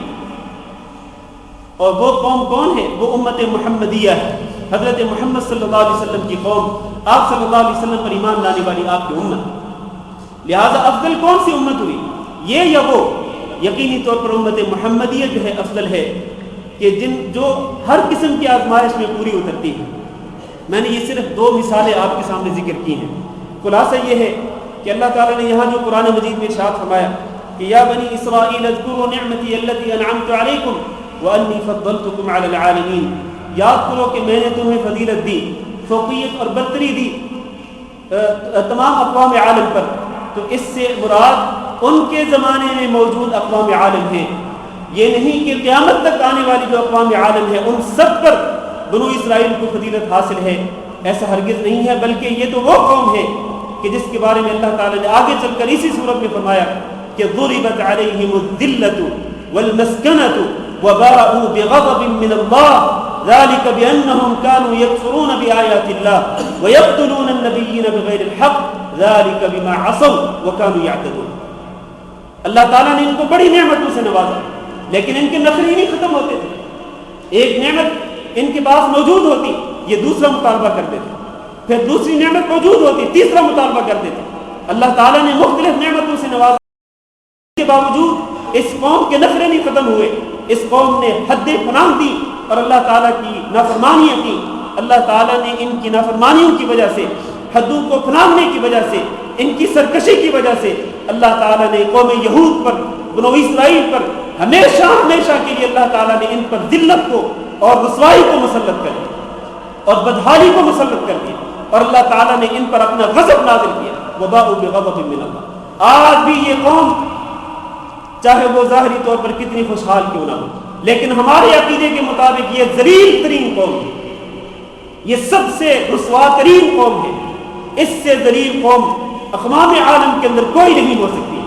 اور وہ قوم کون ہے؟ وہ امت محمدیہ ہے، حضرت محمد صلی اللہ علیہ وسلم کی قوم، آپ صلی اللہ علیہ وسلم پر ایمان لانے والی آپ کی امت. لہذا افضل کون سی امت ہوئی، یہ یا وہ؟ یقینی طور پر امت محمدیہ جو ہے افضل ہے، کہ جو ہر قسم کی آزمائش میں پوری اترتی ہے. میں نے یہ صرف 2 مثالیں آپ کے سامنے ذکر کی ہیں. خلاصہ یہ ہے کہ اللہ تعالیٰ نے یہاں جو قرآن مجید میں ارشاد فرمایا کہ یا بنی اسرائیل اذکروا نعمتی التی انعمت علیکم وانی فضلتکم علی العالمین، یاد کرو کہ میں نے تمہیں فضیلت دی، فوقیت اور برتری دی تمام اقوام عالم پر. تو اس سے مراد ان کے زمانے میں موجود اقوام عالم ہیں، یہ نہیں کہ قیامت تک آنے والی جو اقوام عالم ہے ان سب پر بنو اسرائیل کو فضیلت حاصل ہے. ایسا ہرگز نہیں ہے، بلکہ یہ تو وہ قوم ہے کہ جس کے بارے میں اللہ تعالیٰ نے آگے چل کر اسی صورت میں فرمایا کہ ضربت علیہم الذلۃ والمسکنۃ وباءوا بغضب من اللہ ذلك بأنهم كانوا يكفرون بآيات الله ويقتلون النبيين بغير الحق ذلك بما عصوا وكانوا يعتدون. اللہ تعالیٰ نے ان کو بڑی نعمتوں سے نوازا، لیکن ان کے نخرے نہیں ختم ہوتے تھے. ایک نعمت ان کے پاس موجود ہوتی، یہ دوسرا مطالبہ کرتے تھے، پھر دوسری نعمت موجود ہوتی، تیسرا مطالبہ کرتے تھے. اللہ تعالیٰ نے مختلف نعمتوں سے نوازا، اس کے باوجود اس قوم کے نخرے نہیں ختم ہوئے. اس قوم نے حد پناہ دی اور اللہ تعالیٰ کی نافرمانیاں کی. اللہ تعالیٰ نے ان کی نافرمانیوں کی وجہ سے، حدوں کو پھلانگنے کی وجہ سے، ان کی سرکشی کی وجہ سے اللہ تعالیٰ نے قوم یہود پر، بنو اسرائیل پر ہمیشہ ہمیشہ کے لیے اللہ تعالیٰ نے ان پر ذلت کو اور رسوائی کو مسلط کر دیا اور بدحالی کو مسلط کر دیا، اور اللہ تعالیٰ نے ان پر اپنا غضب نازل کیا. وباءوا بغضب من اللہ. آج بھی یہ قوم چاہے وہ ظاہری طور پر کتنی خوشحال کیوں نہ ہو، لیکن ہمارے عقیدے کے مطابق یہ ذلیل ترین قوم ہے، یہ سب سے رسوا ترین قوم ہے. اس سے ذلیل قوم اقوام عالم کے اندر کوئی نہیں ہو سکتی.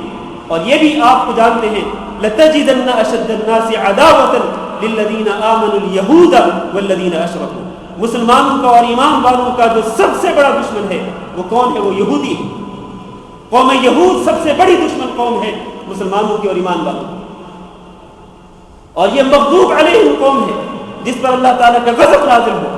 اور یہ بھی آپ کو جانتے ہیں لَتَجِدَنَّ أَشَدَّ النَّاسِ عَدَاوَةً لِلَّذِينَ آمَنُوا الْيَهُودَ وَالَّذِينَ أَشْرَكُوا. مسلمانوں کا اور ایمان والوں کا جو سب سے بڑا دشمن ہے وہ کون ہے؟ وہ یہودی ہے. قوم یہود سب سے بڑی دشمن قوم ہے مسلمانوں کی اور ایمان والوں کی. اور یہ مغضوب علیہم قوم ہے جس پر اللہ تعالیٰ کا غضب نازل ہو.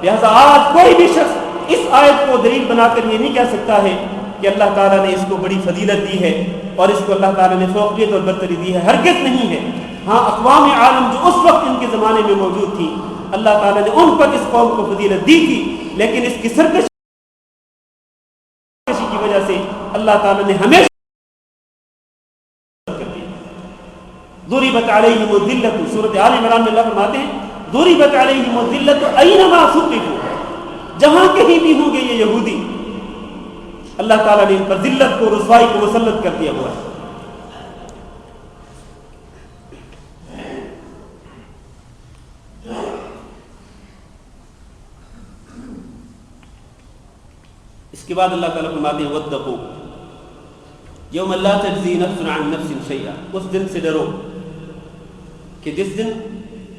لہذا آج کوئی بھی شخص اس آیت کو دلیل بنا کر یہ نہیں کہہ سکتا ہے کہ اللہ تعالیٰ نے اس کو بڑی فضیلت دی ہے اور اس کو اللہ تعالیٰ نے فوقیت اور برتری دی ہے. ہرگز نہیں ہے. ہاں اقوام عالم جو اس وقت ان کے زمانے میں موجود تھی اللہ تعالیٰ نے ان پر اس قوم کو فضیلت دی تھی، لیکن اس کی سرکشی کی وجہ سے اللہ تعالیٰ نے ہمیشہ ضربت علیہم الذلۃ، سورۃ آل عمران میں اللہ فرماتے ہیں ضربت علیہم الذلۃ اینما ثقفوا، جہاں کہیں بھی ہوں گے یہ یہودی اللہ تعالیٰ نے ان پر ذلت کو، رسوائی کو مسلط کر دیا ہوا ہے۔ اس کے بعد اللہ تعالیٰ فرماتے ہیں واتقوا یوم لا تجزی نفس عن نفس شیئا، اس دن سے ڈرو کہ جس دن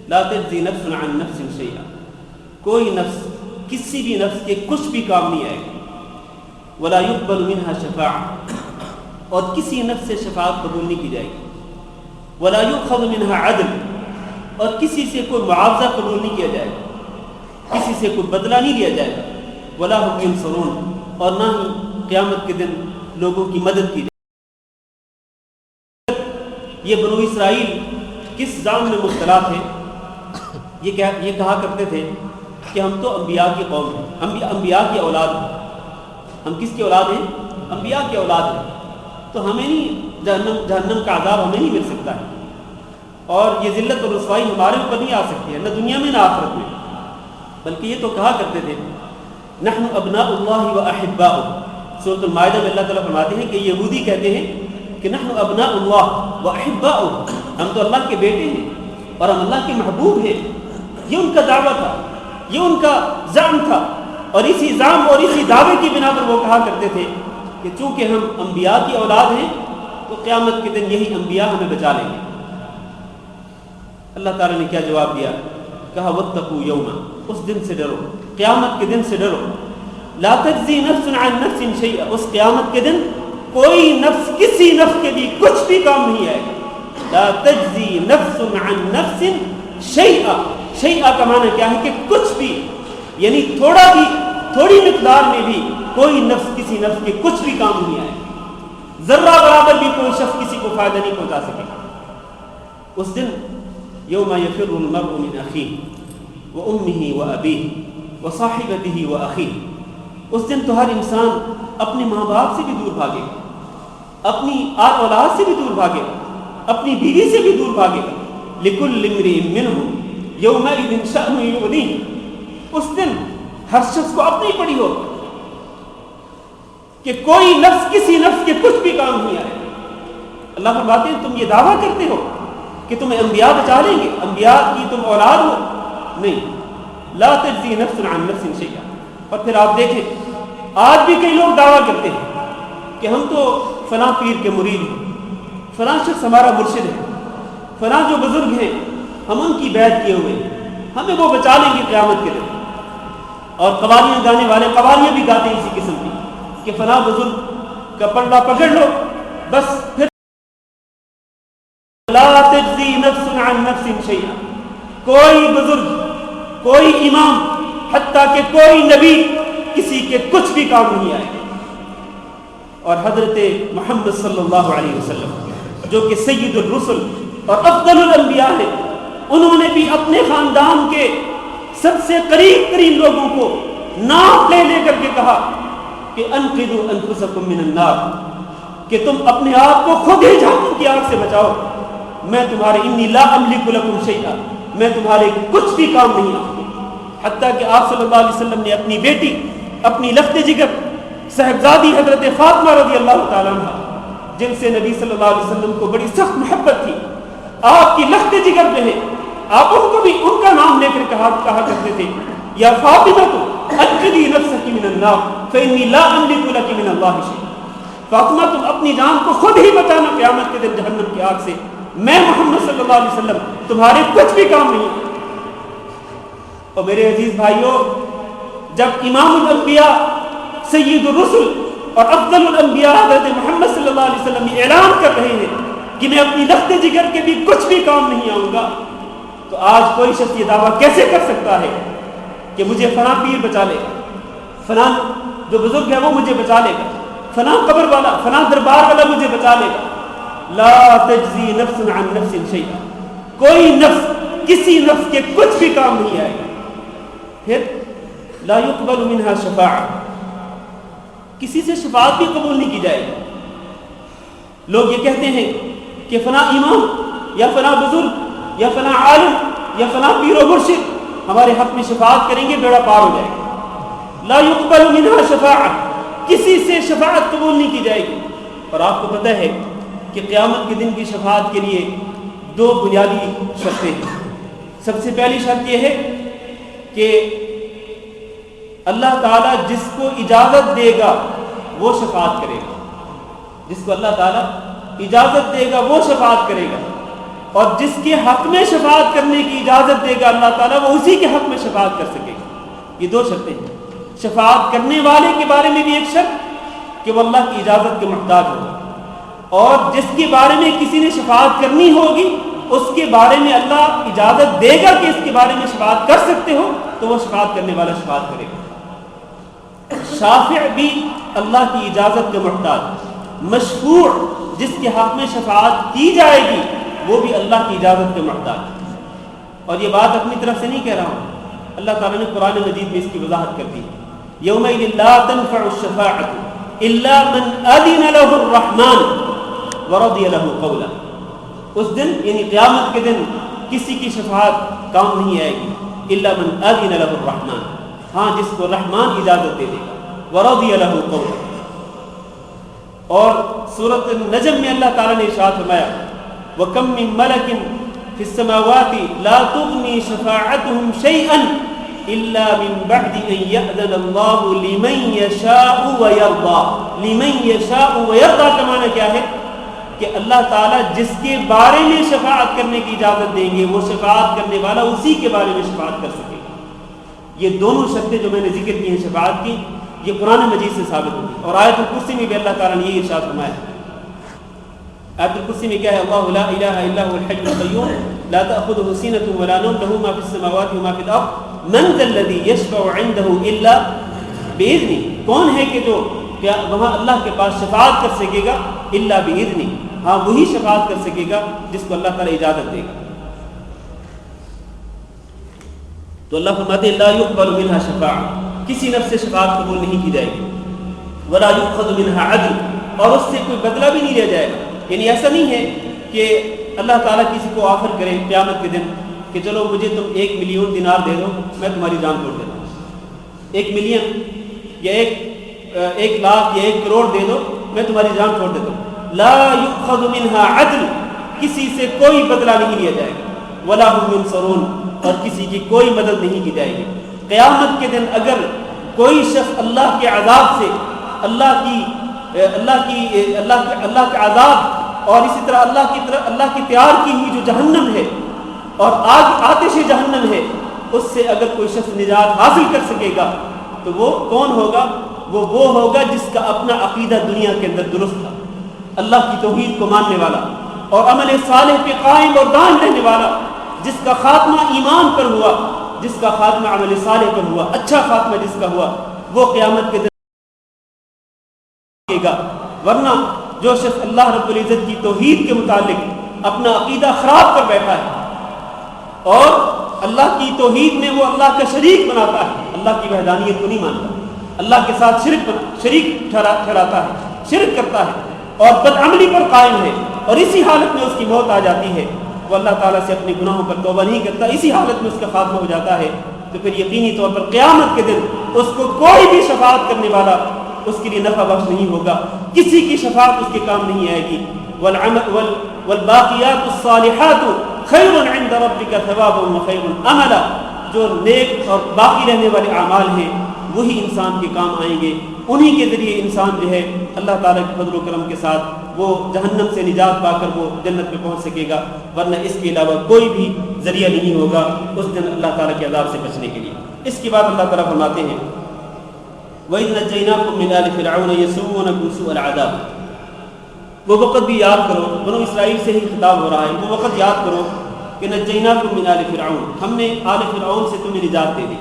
لا تجزی نفس عن نفس شیئا، کوئی نفس کسی بھی نفس کے کچھ بھی کام نہیں آئے گا، ولا يقبل منها شفاعہ، اور کسی نفس سے شفاعت قبول نہیں کی جائے گی، ولا يؤخذ منها عدل، اور کسی سے کوئی معاوضہ قبول نہیں کیا جائے گا، کسی سے کوئی بدلہ نہیں لیا جائے گا، ولا هم ينصرون، اور نہ ہی قیامت کے دن لوگوں کی مدد کی جائے۔ یہ بنو اسرائیل کس زام میں مبتلا تھے؟ یہ کہا کرتے تھے کہ ہم تو انبیاء کی قوم ہیں، ہم انبیاء کی اولاد ہیں۔ ہم کس کی اولاد ہیں؟ انبیاء کی اولاد ہیں، تو ہمیں نہیں جہنم کا عذاب ہمیں نہیں مل سکتا ہے، اور یہ ذلت اور رسوائی ہمارے اوپر نہیں آ سکتی ہے، نہ دنیا میں نہ آخرت میں۔ بلکہ یہ تو کہا کرتے تھے نحن ابناء اللہ و احباؤہ، سورۃ المائدہ میں اللہ تعالیٰ فرماتے ہیں کہ یہودی کہتے ہیں کہ نحن ابناء اللہ و احباؤہ، ہم تو اللہ کے بیٹے ہیں اور ہم اللہ کے محبوب ہیں۔ یہ ان کا دعویٰ تھا، یہ ان کا زعم تھا، اور اسی زعم اور اسی دعوے کی بنا پر وہ کہا کرتے تھے کہ چونکہ ہم انبیاء کی اولاد ہیں تو قیامت کے دن یہی انبیاء ہمیں بچا لیں گے۔ اللہ تعالیٰ نے کیا جواب دیا؟ کہا واتقوا یوما، اس دن سے ڈرو، قیامت کے دن سے ڈرو، لا تجزی نفس عن نفس شیئا، اس قیامت کے دن کوئی نفس کسی نفس کے لیے کچھ بھی کام نہیں آئے گا۔ لا تجزی نفس عن نفس شیئا، شیئا کا معنی کیا ہے کہ کچھ بھی، یعنی تھوڑی مقدار میں بھی کوئی نفس کسی نفس کے کچھ بھی کام نہیں آئے گا، ذرہ برابر بھی کوئی شخص کسی کو فائدہ نہیں پہنچا سکے گا۔ اس دن یوم یفر المرء من اخیہ وامہ وابیہ وصاحبتہ واخیہ، اس دن تو ہر انسان اپنے ماں باپ سے بھی دور بھاگے گا، اپنی آل اولاد سے بھی دور بھاگے گا، اپنی بیوی سے بھی دور بھاگے گا۔ لکل امرئ منہم یومئذ شأن یغنیہ، اس دن ہر شخص کو اپنی پڑی ہو کہ کوئی نفس کسی نفس کے کچھ بھی کام نہیں آئے۔ اللہ فرماتے ہیں تم یہ دعویٰ کرتے ہو کہ تمہیں انبیاء بچا لیں گے، انبیاء کی تم اولاد ہو، نہیں، لا تجزی نفس عن نفس شیئا۔ اور پھر آپ دیکھیں آج بھی کئی لوگ دعویٰ کرتے ہیں کہ ہم تو فلاں پیر کے مرید ہیں، فلاں شخص ہمارا مرشد ہے، فلاں جو بزرگ ہیں ہم ان کی بیعت کیے ہوئے ہیں، ہمیں وہ بچا لیں گے قیامت کے دن۔ اور قوالیاں گانے والے قوالیاں بھی گاتے ہیں اسی قسم کی کہ فلاں بزرگ کا پلڑا پکڑ لو بس پھر لا تجزی نفس عن نفس شیئا، کوئی بزرگ، کوئی امام، حتیٰ کہ کوئی نبی کسی کے کچھ بھی کام نہیں آئے۔ اور حضرت محمد صلی اللہ علیہ وسلم جو کہ سید الرسل اور افضل الانبیاء ہیں، انہوں نے بھی اپنے خاندان کے سب سے قریب ترین لوگوں کو نام لے کر کے کہا کہ انقذوا انفسکم من النار، کہ تم اپنے آپ کو خود ہی جہنم کی آگ سے بچاؤ، میں تمہارے انی لا املک لکم شیئا، میں تمہارے کچھ بھی کام نہیں آؤں۔ حتیٰ کہ آپ صلی اللہ علیہ وسلم نے اپنی بیٹی، اپنی لخت جگر صاحبزادی حضرت فاطمہ رضی اللہ تعالیٰ عنہ، جن سے نبی صلی اللہ علیہ وسلم کو بڑی سخت محبت تھی، آپ کی لخت جگر جو ہے، آپ ان کو بھی ان کا نام لے کر کہا کرتے تھے یا فاطمہ انقذی نفسک من النار فانی لا املک لک من اللہ شیئا، فاطمہ تم اپنی جان کو خود ہی بچانا قیامت کے دن جہنم کی آگ سے، میں محمد صلی اللہ علیہ وسلم تمہارے کچھ بھی کام نہیں۔ اور میرے عزیز بھائیوں، جب امام الانبیاء سید الرسل اور افضل الانبیاء حضرت محمد صلی اللہ علیہ وسلم یہ اعلان کر رہے ہیں کہ میں اپنی لخت جگر کے بھی کچھ بھی کام نہیں آؤں گا، تو آج کوئی شخص یہ دعویٰ کیسے کر سکتا ہے کہ مجھے فلاں پیر بچا لے گا، فلاں جو بزرگ ہے وہ مجھے بچا لے گا، فلاں قبر والا، فلاں دربار والا مجھے بچا لے گا۔ لا تجزی نفس عن نفس شیئا، کوئی نفس کسی نفس کے کچھ بھی کام نہیں آئے گا. پھر لا يقبل منها شفاعہ، کسی سے شفاعت بھی قبول نہیں کی جائے گی. لوگ یہ کہتے ہیں کہ فلاں امام یا فلاں بزرگ یا فلاں عالم یا فلاں پیر و مرشد ہمارے حق میں شفاعت کریں گے، بیڑا پار ہو جائے گا. لا يقبل منها شفاعہ، کسی سے شفاعت قبول نہیں کی جائے گی. اور آپ کو پتہ ہے کہ قیامت کے دن کی شفاعت کے لیے دو بنیادی شرطیں ہیں. سب سے پہلی شرط یہ ہے کہ اللہ تعالیٰ جس کو اجازت دے گا وہ شفاعت کرے گا. جس کو اللہ تعالیٰ اجازت دے گا وہ شفاعت کرے گا، اور جس کے حق میں شفاعت کرنے کی اجازت دے گا اللہ تعالیٰ وہ اسی کے حق میں شفاعت کر سکے گا. یہ دو شرطیں ہیں. شفاعت کرنے والے کے بارے میں بھی ایک شرط کہ وہ اللہ کی اجازت کے محتاج ہوگا، اور جس کے بارے میں کسی نے شفاعت کرنی ہوگی اس کے بارے میں اللہ اجازت دے گا کہ اس کے بارے میں شفاعت کر سکتے ہو تو وہ شفاعت کرنے والا شفاعت کرے گا. شافع بھی اللہ کی اجازت کے محتاج، مشفوع جس کے حق میں شفاعت کی جائے گی وہ بھی اللہ کی اجازت کے محتاج. اور یہ بات اپنی طرف سے نہیں کہہ رہا ہوں، اللہ تعالیٰ نے قرآن مجید میں اس کی وضاحت کر دی. یومئذ لا تنفع الشفاعة الا من اذن له الرحمن ورضي له قولا. اس دن یعنی قیامت کے دن کسی کی شفاعت کام نہیں آئے گی الا من اذن له الرحمن، ہاں جس کو رحمان اجازت دے دے گا. ورضي له قولا. اور سورۃ النجم میں اللہ تعالیٰ نے ارشاد فرمایا وَكَم مِّن مَلَكٍ فِي السَّمَاوَاتِ لَا تُغْنِي شَفَاعَتُهُمْ شَيْئًا إِلَّا مِن بَعْدِ أَن يَأْذَنَ اللَّهُ لِمَن يَشَاءُ وَيَرْضَىٰ. لِمَن يَشَاءُ وَيَرْضَىٰ کا معنی کیا ہے کہ اللہ تعالیٰ جس کے بارے میں شفاعت کرنے کی اجازت دیں گے وہ شفاعت کرنے والا اسی کے بارے میں شفاعت کر سکے گا. یہ دونوں شرطیں جو میں نے ذکر کی ہیں شفاعت کی، یہ قرآن مجید سے ثابت ہوئی. اور آیت الکرسی میں بھی اللہ تعالیٰ نے یہ ارشاد فرمایا. آیت الکرسی میں کیا ہے؟ اللہ لا الہ الا هو الحی القیوم لا تأخذه سینۃ ولا نوم له ما فی السماوات وما فی الارض من ذا الذی یشفع عنده الا باذنہ. کون ہے کہ جو کیا وہاں اللہ کے پاس شفاعت کر سکے گا الا باذنہ، ہاں وہی شفاعت کر سکے گا جس کو اللہ تعالیٰ اجازت دے گا. تو اللہ فرماتے ہیں لا يقبل منها شفاعہ، کسی نفس سے شفاعت قبول نہیں کی جائے گی. ولا يؤخذ منها عدل، اور اس سے کوئی بدلہ بھی نہیں لیا جائے گا. یعنی ایسا نہیں ہے کہ اللہ تعالیٰ کسی کو آفر کرے قیامت کے دن کہ چلو مجھے تم 1 ملین دینار دے دو میں تمہاری جان چھوڑ دیتا ہوں. 1 ملین یا 1 لاکھ یا 1 کروڑ دے دو میں تمہاری جان چھوڑ دیتا ہوں. لا يؤخذ منها عدل، کسی سے کوئی بدلہ نہیں لیا جائے گا. ولا هم ينصرون، اور کسی کی کوئی مدد نہیں کی جائے گی. قیامت کے دن اگر کوئی شخص اللہ کے عذاب سے اللہ کے عذاب اور اسی طرح اللہ کی تیار کی ہوئی جو جہنم ہے اور آگ آتش جہنم ہے اس سے اگر کوئی شخص نجات حاصل کر سکے گا تو وہ کون ہوگا؟ وہ ہوگا جس کا اپنا عقیدہ دنیا کے اندر درست تھا، اللہ کی توحید کو ماننے والا اور عمل صالح پہ قائم اور دائم رہنے والا، جس کا خاتمہ ایمان پر ہوا، جس کا خاتمہ عمل صالح پر ہوا، اچھا خاتمہ جس کا ہوا، وہ قیامت کے دن گا. ورنہ جو شخص اللہ رب العزت کی توحید کے متعلق اپنا عقیدہ خراب کر بیٹھا ہے اور اللہ کی توحید میں وہ اللہ کا شریک بناتا ہے، اللہ کی وحدانیت کو نہیں مانتا، اللہ کے ساتھ شریک ٹھہراتا ہے، شرک کرتا ہے اور بدعملی پر قائم ہے، اور اسی حالت میں اس کی موت آ جاتی ہے، وہ اللہ تعالیٰ سے اپنے گناہوں پر توبہ نہیں کرتا، اسی حالت میں اس کا خاتمہ ہو جاتا ہے، تو پھر یقینی طور پر قیامت کے دن اس کو کوئی بھی شفاعت کرنے والا اس کے لیے نفع بخش نہیں ہوگا، کسی کی شفاعت اس کے کام نہیں آئے گی. والباقیات الصالحات خیر عند ربک ثوابا وخیر املا، جو نیک اور باقی رہنے والے اعمال ہیں وہی انسان کے کام آئیں گے، انہی کے ذریعے انسان جو ہے اللہ تعالیٰ کے فضل و کرم کے ساتھ وہ جہنم سے نجات پا کر وہ جنت میں پہنچ سکے گا، ورنہ اس کے علاوہ کوئی بھی ذریعہ نہیں ہوگا اس دن اللہ تعالیٰ کے عذاب سے بچنے کے لیے. اس کے بعد اللہ تعالیٰ فرماتے ہیں وَإِذْ نَجَّيْنَاكُم مِّنْ آلِ فِرْعَوْنَ يَسُومُونَكُمْ سُوءَ الْعَذَابِ. وہ وقت بھی یاد کرو، بنو اسرائیل سے ہی خطاب ہو رہا ہے، وہ وقت یاد کرو کہ نَجَّيْنَاكُم مِّنْ آلِ فِرْعَوْنَ، ہم نے آل فرعون سے تمہیں نجات دے دی.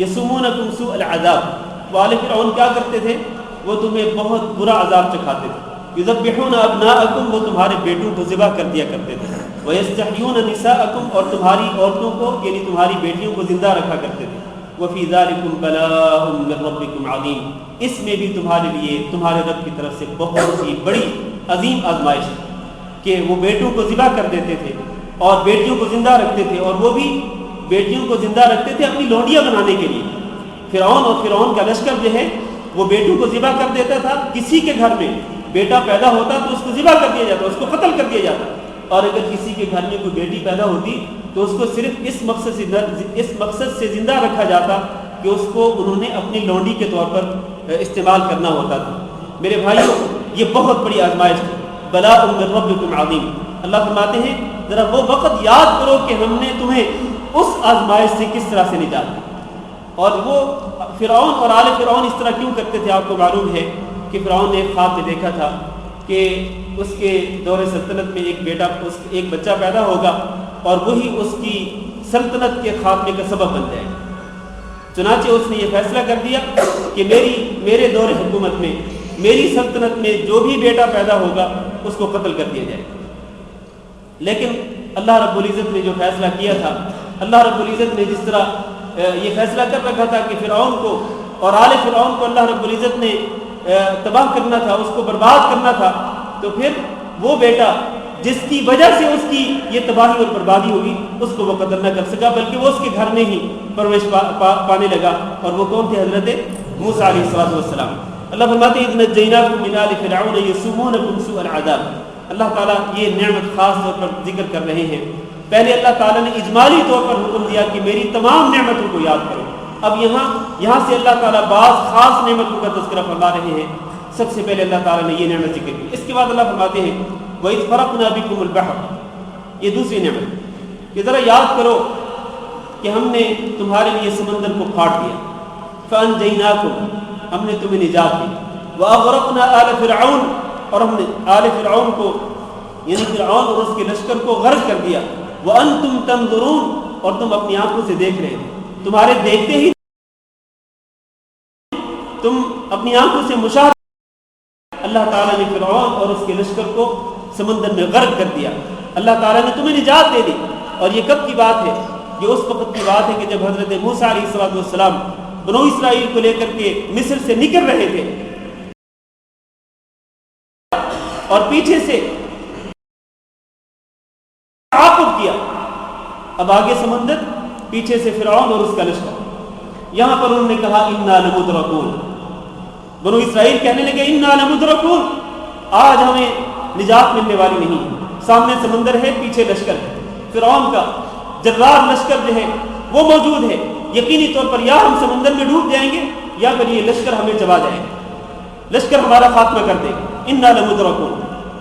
يَسُومُونَكُمْ سُوءَ الْعَذَابِ، وہ آل فرعون کیا کرتے تھے؟ وہ تمہیں بہت برا عذاب چکھاتے تھے. یذبحون ابناءکم، وہ تمہارے بیٹوں کو ذبح کر دیا کرتے تھے، ویستحیون نساءکم، اور تمہاری عورتوں کو یعنی تمہاری بیٹیوں کو زندہ رکھا کرتے تھے، وفی ذالکم بلاء من ربکم عظیم، اس میں بھی تمہارے لیے تمہارے رب کی طرف سے بہت ہی بڑی عظیم آزمائش ہے کہ وہ بیٹوں کو ذبح کر دیتے تھے اور بیٹیوں کو زندہ رکھتے تھے، اور وہ بھی بیٹیوں کو زندہ رکھتے تھے اپنی لونڈیاں بنانے کے لیے۔ فرعون اور فرعون کا لشکر جو ہے وہ بیٹوں کو ذبح کر دیتا تھا، کسی کے گھر میں بیٹا پیدا ہوتا تو اس کو ذبح کر دیا جاتا، اس کو قتل کر دیا جاتا، اور اگر کسی کے گھر میں کوئی بیٹی پیدا ہوتی تو اس کو صرف اس مقصد سے زندہ رکھا جاتا کہ اس کو انہوں نے اپنی لونڈی کے طور پر استعمال کرنا ہوتا تھا۔ میرے بھائیوں، یہ بہت بڑی آزمائش ہے، بلاء من ربکم عظیم۔ اللہ فرماتے ہیں ذرا وہ وقت یاد کرو کہ ہم نے تمہیں اس آزمائش سے کس طرح سے نجات دی۔ اور وہ فرعون اور آل فرعون اس طرح کیوں کرتے تھے؟ آپ کو معلوم ہے کہ فرعون نے ایک خواب میں دیکھا تھا کہ اس کے دور سلطنت میں ایک بچہ پیدا ہوگا اور وہی اس کی سلطنت کے خاتمے کا سبب بن جائے گا۔ چنانچہ اس نے یہ فیصلہ کر دیا کہ میرے دور حکومت میں، میری سلطنت میں جو بھی بیٹا پیدا ہوگا اس کو قتل کر دیا جائے گا۔ لیکن اللہ رب العزت نے جو فیصلہ کیا تھا، اللہ رب العزت نے جس طرح یہ فیصلہ کر رکھا تھا کہ فرعون کو اور آل فرعون کو اللہ رب العزت نے تباہ کرنا تھا، اس کو برباد کرنا تھا، تو پھر وہ بیٹا جس کی وجہ سے اس کی یہ تباہی اور بربادی ہوگی اس کو وہ قتل نہ کر سکا، بلکہ وہ اس کے گھر میں ہی پرورش پانے لگا، اور وہ کون تھے؟ حضرت موسیٰ علیہ السلام۔ اللہ فرماتے ہیں اذ نجیناکم من آل فرعون یسومونکم سوء العذاب۔ اللہ تعالیٰ یہ نعمت خاص طور پر ذکر کر رہے ہیں۔ پہلے اللہ تعالیٰ نے اجمالی طور پر حکم دیا کہ میری تمام نعمتوں کو یاد کرو، اب یہاں سے اللہ تعالیٰ بعض خاص نعمتوں کا تذکرہ فرما رہے ہیں۔ سب سے پہلے اللہ تعالیٰ نے یہ نعمت ذکر کی، اس کے بعد اللہ فرماتے ہیں وَإِذْ فَرَقْنَا بِكُمُ الْبَحْرَ، یہ دوسری نعمت کہ ذرا یاد کرو کہ ہم نے تمہارے لیے سمندر کو پھاڑ دیا، فَأَنْجَيْنَاكُمْ، ہم نے تمہیں نجات دی، وَأَغْرَقْنَا آلَ فِرْعَوْنَ، اور ہم نے آل فرعون کو یعنی فرعون اور اس کے لشکر کو غرق کر دیا، وَأَنْتُمْ تَنْظُرُونَ، اور تم اپنی آنکھوں سے دیکھ رہے تھے، تمہارے دیکھتے ہی تم اپنی آنکھوں سے مشاہدہ، اللہ تعالیٰ نے فرعون اور اس کے لشکر کو سمندر میں غرق کر دیا، اللہ تعالیٰ نے تمہیں نجات دے دی۔ اور یہ کب کی بات ہے؟ یہ اس وقت کی بات ہے کہ جب حضرت موسیٰ علیہ السلام بنو اسرائیل کو لے کر کے مصر سے نکل رہے تھے، اور پیچھے سے تعاقب کیا، اب آگے سمندر، پیچھے سے فرعون اور اس کا لشکر۔ یہاں پر انہوں نے کہا انا لمدرکون، بنو اسرائیل کہنے لگے انا لمدرکون، آج ہمیں نجات ملنے والی نہیں، سامنے سمندر ہے، پیچھے لشکر ہے، فرعون کا جرار لشکر جو ہے وہ موجود ہے، یقینی طور پر یا ہم سمندر میں ڈوب جائیں گے یا پھر یہ لشکر ہمیں چبا جائے گا، لشکر ہمارا خاتمہ کر دے گا، انا لمدرکون۔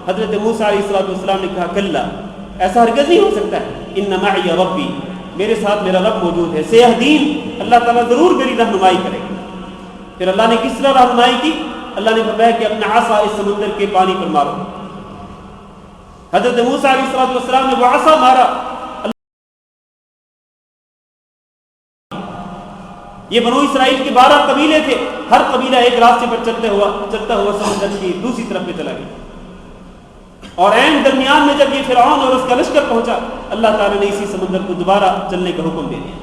حضرت موسیٰ علیہ السلام نے کہا کلا، ایسا ہرگز نہیں ہو سکتا ہے، ان معی ربی، میرے ساتھ میرا رب موجود ہے، سیہدین، اللہ تعالیٰ ضرور میری رہنمائی کرے گا۔ پھر اللہ نے کس طرح رہنمائی کی؟ اللہ نے فرمایا کہ اپنا عصا اس سمندر کے پانی پر مارو۔ حضرت موسیٰ علیہ السلام نے وہ عصا مارا، یہ بنو اسرائیل کے 12 قبیلے تھے، ہر قبیلہ ایک راستے پر چلتا ہوا سمندر کی دوسری طرف پہ چلا گیا، اور عین درمیان میں جب یہ فرعون اور اس کا لشکر پہنچا، اللہ تعالیٰ نے اسی سمندر کو دوبارہ چلنے کا حکم دے دیا۔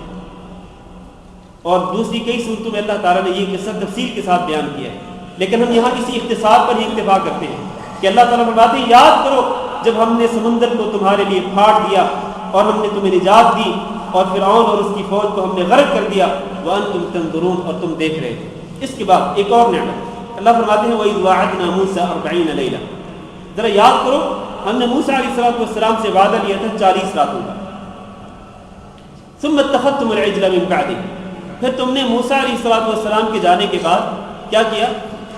اور دوسری کئی صورتوں میں اللہ تعالیٰ نے یہ قصہ تفصیل کے ساتھ بیان کیا ہے، لیکن ہم یہاں اسی اختصار پر ہی اکتفا کرتے ہیں کہ اللہ تعالیٰ فرماتے ہیں یاد کرو جب ہم نے سمندر کو تمہارے لیے پھاڑ دیا اور ہم نے تمہیں نجات دی، اور فرعون اور اس کی فوج کو ہم نے غرق کر دیا، وَأَنْتُمْ تَنْظُرُونَ، اور تم دیکھ رہے تھے۔ اس کے بعد ایک اور نعمت اللہ فرماتے ہیں وَإِذْ وَاعَدْنَا مُوسَىٰ 40 لَيْلَةً، ذرا یاد کرو ہم نے موسیٰ علیہ السلام سے وعدہ لیا تھا 40 راتوں کا، ثُمَّ اتَّخَذْتُمُ الْعِجْلَ مِن بَعْدِهِ، پھر تم نے موسیٰ علیہ السلام کے جانے کے بعد کیا کیا؟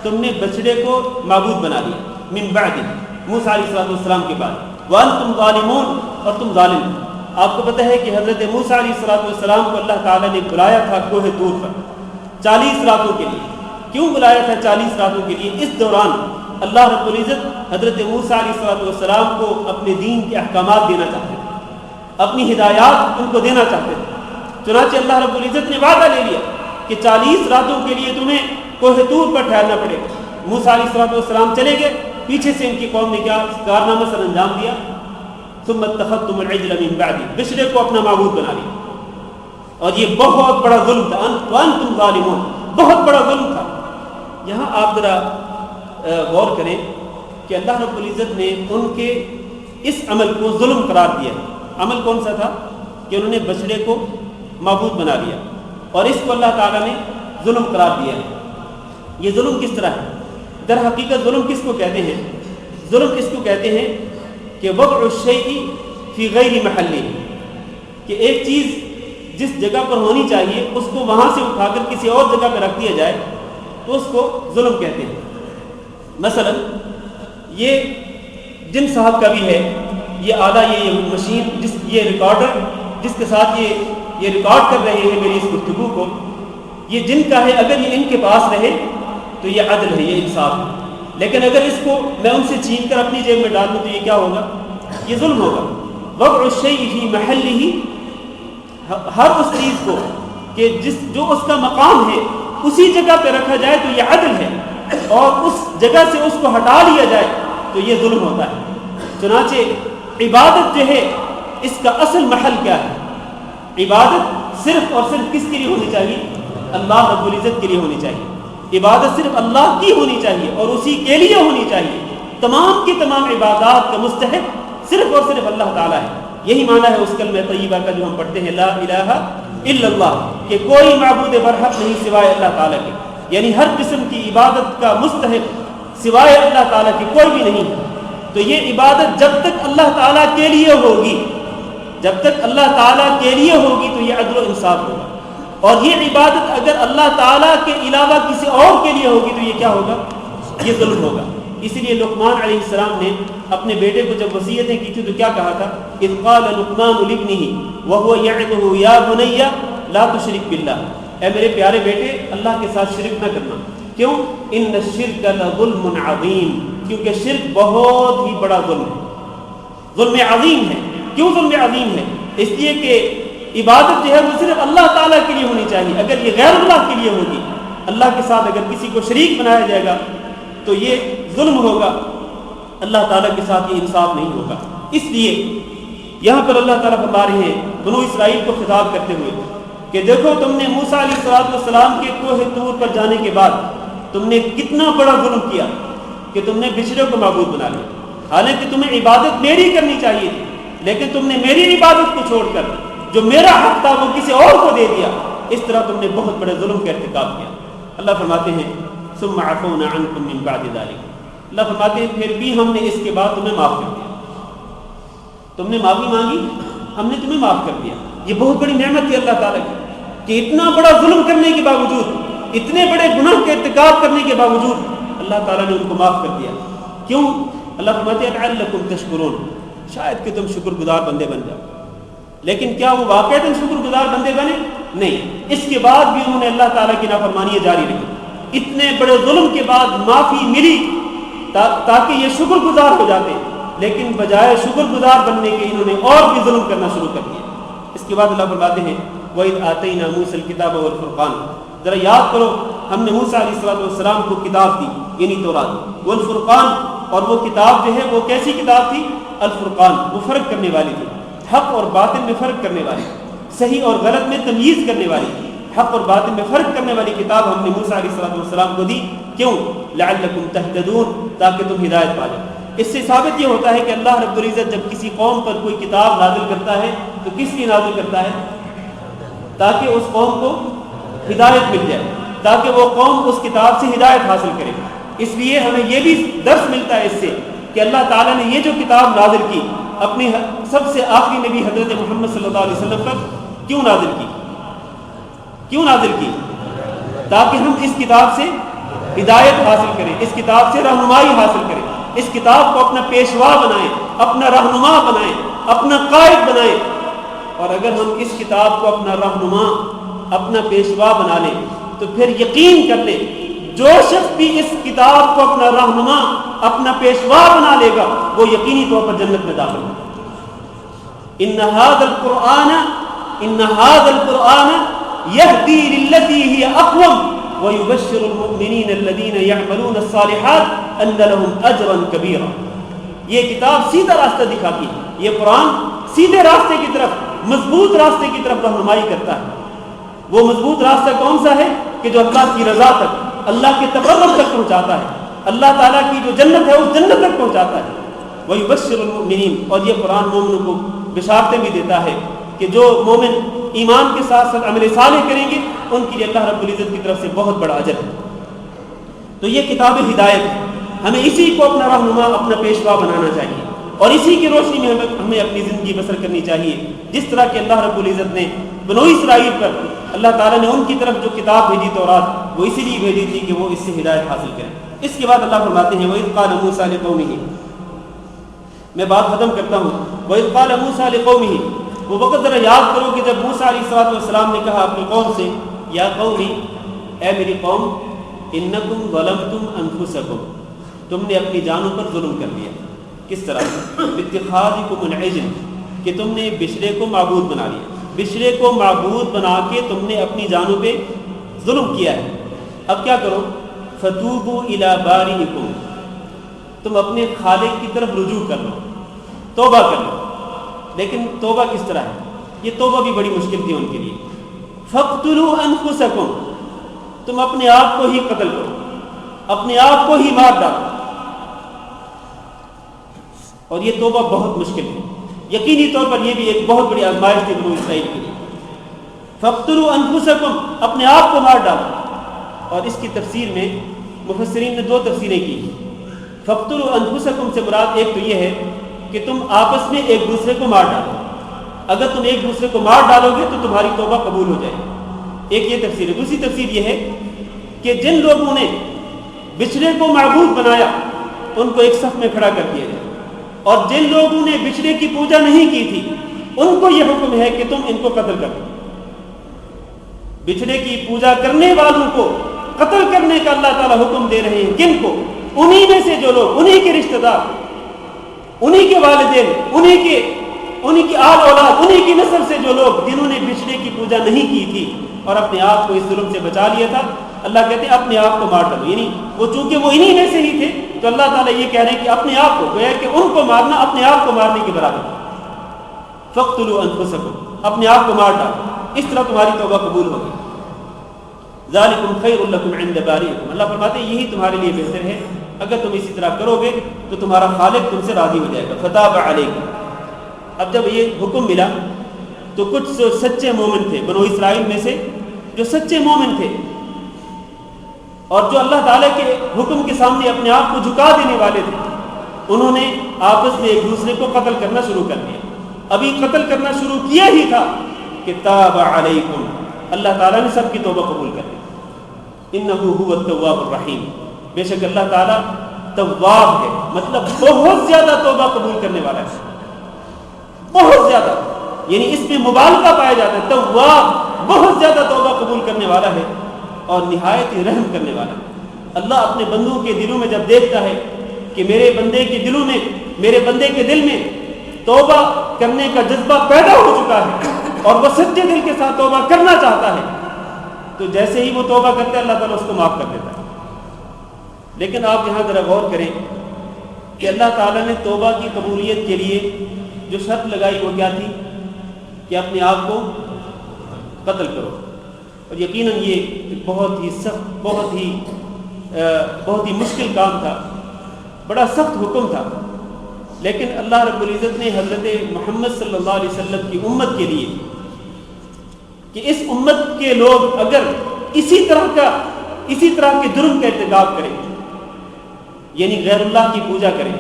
تم نے بچڑے کو معبود بنا لیا، من بعدہ، موسیٰ علیہ السلام کے بعد، وَأَنْتُمْ ظَالِمُونَ، اور تم ظالم۔ آپ کو پتہ ہے کہ حضرت موسیٰ علیہ السلام کو اللہ تعالیٰ نے بلایا تھا کوہ طور پر 40 راتوں کے لیے۔ کیوں بلایا تھا 40 راتوں کے لیے؟ اس دوران اللہ رب العزت حضرت موسیٰ علیہ السلام کو اپنے دین کے احکامات دینا چاہتے تھے، اپنی ہدایات ان کو دینا چاہتے تھے۔ چنانچہ اللہ رب العزت نے وعدہ لے لیا کہ 40 راتوں کے لیے تمہیں کوہ طور پر ٹھہرنا پڑے گا۔ موسیٰ علیہ السلام چلے گئے پیچھے سے ان کی قوم نے کیا کارنامہ سر انجام دیا؟ ثم اتخذتم العجل من بعدی، بچڑے کو اپنا معبود بنا لیا، اور یہ بہت بڑا ظلم تھا، وانتم ظالمون، بہت بڑا ظلم تھا۔ یہاں آپ ذرا غور کریں کہ اللہ رب العزت نے ان کے اس عمل کو ظلم قرار دیا۔ عمل کون سا تھا؟ کہ انہوں نے بچڑے کو معبود بنا لیا، اور اس کو اللہ تعالیٰ نے ظلم قرار دیا ہے۔ یہ ظلم کس طرح ہے؟ در حقیقت ظلم کس کو کہتے ہیں؟ ظلم اس کو کہتے ہیں کہ وضع الشیء فی غیر محلہ، کہ ایک چیز جس جگہ پر ہونی چاہیے اس کو وہاں سے اٹھا کر کسی اور جگہ پہ رکھ دیا جائے تو اس کو ظلم کہتے ہیں۔ مثلا یہ جن صاحب کا بھی ہے یہ آلہ، یہ مشین، یہ ریکارڈر جس کے ساتھ یہ ریکارڈ کر رہے ہیں میری اس گفتگو کو، یہ جن کا ہے، اگر یہ ان کے پاس رہے تو یہ عدل ہے، یہ انصاف ہے۔ لیکن اگر اس کو میں ان سے چھین کر اپنی جیب میں ڈال دوں تو یہ کیا ہوگا؟ یہ ظلم ہوگا۔ وضع الشیء فی محلہ، ہر اس چیز کو کہ جو اس کا مقام ہے اسی جگہ پہ رکھا جائے تو یہ عدل ہے، اور اس جگہ سے اس کو ہٹا لیا جائے تو یہ ظلم ہوتا ہے۔ چنانچہ عبادت جو ہے اس کا اصل محل کیا ہے؟ عبادت صرف اور صرف کس کے لیے ہونی چاہیے؟ اللہ رب العزت کے لیے ہونی چاہیے۔ عبادت صرف اللہ کی ہونی چاہیے اور اسی کے لیے ہونی چاہیے۔ تمام کی تمام عبادات کا مستحق صرف اور صرف اللہ تعالیٰ ہے۔ یہی معنی ہے اس کلمہ طیبہ کا جو ہم پڑھتے ہیں، لا الہ الا اللہ، کہ کوئی معبود برحق نہیں سوائے اللہ تعالیٰ کے، یعنی ہر قسم کی عبادت کا مستحق سوائے اللہ تعالیٰ کے کوئی بھی نہیں ہے۔ تو یہ عبادت جب تک اللہ تعالیٰ کے لیے ہوگی، جب تک اللہ تعالیٰ کے لیے ہوگی تو یہ عدل و انصاف ہوگا، اور یہ عبادت اگر اللہ تعالیٰ کے علاوہ کسی اور کے لیے ہوگی تو یہ کیا ہوگا؟ یہ ظلم ہوگا۔ اسی لیے لقمان علیہ السلام نے اپنے بیٹے کو جب وصیتیں کی تھی تو کیا کہا تھا؟ اذ قال لقمان لابنه وهو يعظه يا بني لا تشرك بالله، اے میرے پیارے بیٹے اللہ کے ساتھ شرک نہ کرنا۔ کیوں؟ ان الشرک لظلم عظیم، کیونکہ شرک بہت ہی بڑا ظلم ہے، ظلم عظیم ہے۔ کیوں ظلم عظیم ہے؟ اس لیے کہ عبادت جو ہے وہ صرف اللہ تعالیٰ کے لیے ہونی چاہیے۔ اگر یہ غیر اللہ کے لیے ہوگی، اللہ کے ساتھ اگر کسی کو شریک بنایا جائے گا تو یہ ظلم ہوگا، اللہ تعالیٰ کے ساتھ یہ انصاف نہیں ہوگا۔ اس لیے یہاں پر اللہ تعالیٰ فرما رہے ہیں بنو اسرائیل کو خطاب کرتے ہوئے کہ دیکھو تم نے موسیٰ علیہ السلام کے کوہ طور پر جانے کے بعد تم نے کتنا بڑا ظلم کیا کہ تم نے بچڑے کو معبود بنا لیا، حالانکہ تمہیں عبادت میری کرنی چاہیے تھی، لیکن تم نے میری عبادت کو چھوڑ کر جو میرا حق تھا وہ کسی اور کو دے دیا۔ اس طرح تم نے بہت بڑے ظلم کا ارتکاب کیا۔ اللہ فرماتے ہیں ثم عفونا عنکم من بعد ذلک، اللہ فرماتے ہیں پھر بھی ہم نے اس کے بعد تمہیں معاف کر دیا۔ تم نے معافی مانگی، ہم نے تمہیں معاف کر دیا۔ یہ بہت بڑی نعمت تھی اللہ تعالیٰ کی کہ اتنا بڑا ظلم کرنے کے باوجود، اتنے بڑے گناہ کے ارتکاب کرنے کے باوجود اللہ تعالیٰ نے ان کو معاف کر دیا۔ کیوں؟ اللہ فرماتے ہیں لعلکم تشکرون، شاید کہ تم شکر گزار بندے بن جاؤ۔ لیکن کیا وہ واقعتاً شکر گزار بندے بنے؟ نہیں، اس کے بعد بھی انہوں نے اللہ تعالیٰ کی نافرمانیاں جاری رکھی۔ اتنے بڑے ظلم کے بعد معافی ملی تاکہ یہ شکر گزار ہو جاتے، لیکن بجائے شکر گزار بننے کے انہوں نے اور بھی ظلم کرنا شروع کر دیا۔ اس کے بعد اللہ فرماتے ہیں وَإِذْ آتَيْنَا مُوسَى الْكِتَابَ وَالْفُرْقَانَ، ذرا یاد کرو ہم نے موسیٰ علیہ السلام کو کتاب دی، یعنی تورات، والفرقان، اور وہ کتاب جو ہے وہ کیسی کتاب تھی؟ الفرقان، وہ فرق کرنے والی تھی، حق اور باطل میں فرق کرنے والی، صحیح اور غلط میں تمیز کرنے والی، حق اور باطل میں فرق کرنے والی کتاب ہم نے موسیٰ علیہ السلام کو دی۔ کیوں؟ لعلکم تہتدون، تاکہ تم ہدایت پا جاؤ۔ اس سے ثابت یہ ہوتا ہے کہ اللہ رب العزت جب کسی قوم پر کوئی کتاب نازل کرتا ہے تو کس لیے نازل کرتا ہے؟ تاکہ اس قوم کو ہدایت مل جائے، تاکہ وہ قوم اس کتاب سے ہدایت حاصل کرے۔ اس لیے ہمیں یہ بھی درس ملتا ہے اس سے کہ اللہ تعالیٰ نے یہ جو کتاب نازل کی اپنے سب سے آخری نبی حضرت محمد صلی اللہ علیہ وسلم پر کیوں نازل کی؟ کیوں نازل کی؟ تاکہ ہم اس کتاب سے ہدایت حاصل کریں، اس کتاب سے رہنمائی حاصل کریں، اس کتاب کو اپنا پیشوا بنائیں، اپنا رہنما بنائیں، اپنا قائد بنائیں۔ اور اگر ہم اس کتاب کو اپنا رہنما، اپنا پیشوا بنا لیں تو پھر یقین کر لیں جو شخص بھی اس کتاب کو اپنا رہنما، اپنا پیشوا بنا لے گا وہ یقینی طور پر جنت میں داخل ہوگا۔ ان هذا القرآن يهدي للتي هي اقوم وَيُبَشِّرُ الْمُؤْمِنِينَ الَّذِينَ يَعْمَلُونَ الصَّالِحَاتِ أَنَّ لَهُمْ أَجْرًا كَبِيرًا۔ یہ کتاب سیدھا راستہ دکھاتی ہے، یہ قرآن سیدھے راستے کی طرف، مضبوط راستے کی طرف رہنمائی کرتا ہے۔ وہ مضبوط راستہ کون سا ہے کہ جو اللہ کی رضا تک، اللہ کے تقرب تک پہنچاتا ہے، اللہ تعالیٰ کی جو جنت ہے اس جنت تک پہنچاتا ہے۔ وَيُبَشِّرُ الْمُؤْمِنِينَ، اور یہ قرآن مومنوں کو بشارتیں بھی دیتا ہے کہ جو مومن ایمان کے ساتھ ساتھ عمل صالح کریں گے ان کے لیے اللہ رب العزت کی طرف سے بہت بڑا اجر ہے۔ تو یہ کتاب ہدایت ہے، ہمیں اسی کو اپنا رہنما، اپنا پیشوا بنانا چاہیے، اور اسی کی روشنی میں ہمیں اپنی زندگی بسر کرنی چاہیے، جس طرح کہ اللہ رب العزت نے بنو اسرائیل پر، اللہ تعالیٰ نے ان کی طرف جو کتاب بھیجی تورات، وہ اسی لیے بھیجی تھی کہ وہ اس سے ہدایت حاصل کریں۔ اس کے بعد اللہ فرماتے ہیں وَإِذْ قَالَ مُوسَىٰ لِقَوْمِهِ، میں بات ختم کرتا ہوں۔ وَإِذْ قَالَ مُوسَىٰ لِقَوْمِهِ، وہ وقت ذرا یاد کرو کہ جب موسیٰ علیہ السلام نے کہا اپنی قوم سے، یا قومی، اے میری قوم، انکم ظلمتم انفسکم، تم نے اپنی جانوں پر ظلم کر دیا۔ کس طرح؟ باتخاذکم العجل، کہ تم نے بچڑے کو معبود بنا لیا، بچڑے کو معبود بنا کے تم نے اپنی جانوں پہ ظلم کیا ہے۔ اب کیا کرو؟ فتوبوا الی بارئکم، تم اپنے خالق کی طرف رجوع کر لو، توبہ کر لو۔ لیکن توبہ کس طرح ہے؟ یہ توبہ بھی بڑی مشکل تھی ان کے لیے۔ فاقتلوا انفسکم، تم اپنے آپ کو ہی قتل کرو، اپنے آپ کو ہی مار ڈالو۔ اور یہ توبہ بہت مشکل ہے، یقینی طور پر یہ بھی ایک بہت بڑی آزمائش تھی بنو اسرائیل کے لیے۔ فاقتلوا انفسکم، اپنے آپ کو مار ڈالو۔ اور اس کی تفسیر میں مفسرین نے دو تفسیریں کی۔ فاقتلوا انفسکم سے مراد ایک تو یہ ہے کہ تم آپس میں ایک دوسرے کو مار ڈالو، اگر تم ایک دوسرے کو مار ڈالو گے تو تمہاری توبہ قبول ہو جائے گی، ایک یہ تفسیر ہے۔ دوسری تفسیر یہ ہے کہ جن لوگوں نے بچڑے کو معبود بنایا ان کو ایک صف میں کھڑا کر دیا جائے، اور جن لوگوں نے بچڑے کی پوجا نہیں کی تھی ان کو یہ حکم ہے کہ تم ان کو قتل کرو۔ بچڑے کی پوجا کرنے والوں کو قتل کرنے کا اللہ تعالیٰ حکم دے رہے ہیں۔ کن کو؟ انہی میں سے جو لوگ، انہی کے رشتہ دار، انہی کے والدین، انہی کی آل اولاد، انہی کی نسل سے جو لوگ جنہوں نے بچڑے کی پوجا نہیں کی تھی اور اپنے آپ کو اس ظلم سے بچا لیا تھا، اللہ کہتے ہیں اپنے آپ کو مار ڈالو۔ یعنی وہ چونکہ وہ انہی میں سے ہی تھے تو اللہ تعالیٰ یہ کہہ رہے ہیں کہ اپنے آپ کو، گویا کہ ان کو مارنا اپنے آپ کو مارنے کے برابر ہے۔ فاقتلوا انفسکم، اپنے آپ کو مار ڈالو، اس طرح تمہاری توبہ قبول ہوگی۔ ذالکم خیر لکم عند بارئکم، اللہ فرماتے ہیں یہی تمہارے لیے بہتر ہے، اگر تم اسی طرح کرو گے تو تمہارا خالق تم سے راضی ہو جائے گا۔ فتاب علیکم، اب جب یہ حکم ملا تو کچھ سچے مومن تھے بنو اسرائیل میں سے، جو سچے مومن تھے اور جو اللہ تعالیٰ کے حکم کے سامنے اپنے آپ کو جھکا دینے والے تھے، انہوں نے آپس میں ایک دوسرے کو قتل کرنا شروع کر دیا۔ ابھی قتل کرنا شروع کیا ہی تھا کہ تاب علیکم، اللہ تعالیٰ نے سب کی توبہ قبول کر لی۔ انہ هو التواب الرحیم، بے شک اللہ تعالیٰ تواب ہے، مطلب بہت زیادہ توبہ قبول کرنے والا ہے، بہت زیادہ، یعنی اس میں مبالغہ پایا جاتا ہے۔ تواب بہت زیادہ توبہ قبول کرنے والا ہے اور نہایت ہی رحم کرنے والا ہے۔ اللہ اپنے بندوں کے دلوں میں جب دیکھتا ہے کہ میرے بندے کے دلوں میں، میرے بندے کے دل میں توبہ کرنے کا جذبہ پیدا ہو چکا ہے اور وہ سچے دل کے ساتھ توبہ کرنا چاہتا ہے، تو جیسے ہی وہ توبہ کرتا ہے اللہ تعالیٰ اس کو معاف کر دیتا ہے۔ لیکن آپ یہاں ذرا غور کریں کہ اللہ تعالیٰ نے توبہ کی قبولیت کے لیے جو شرط لگائی وہ کیا تھی کہ اپنے آپ کو قتل کرو، اور یقیناً یہ بہت ہی سخت، بہت ہی مشکل کام تھا، بڑا سخت حکم تھا، لیکن اللہ رب العزت نے حضرت محمد صلی اللہ علیہ وسلم کی امت کے لیے کہ اس امت کے لوگ اگر اسی طرح کے جرم کا ارتکاب کریں، یعنی غیر اللہ کی پوجا کریں،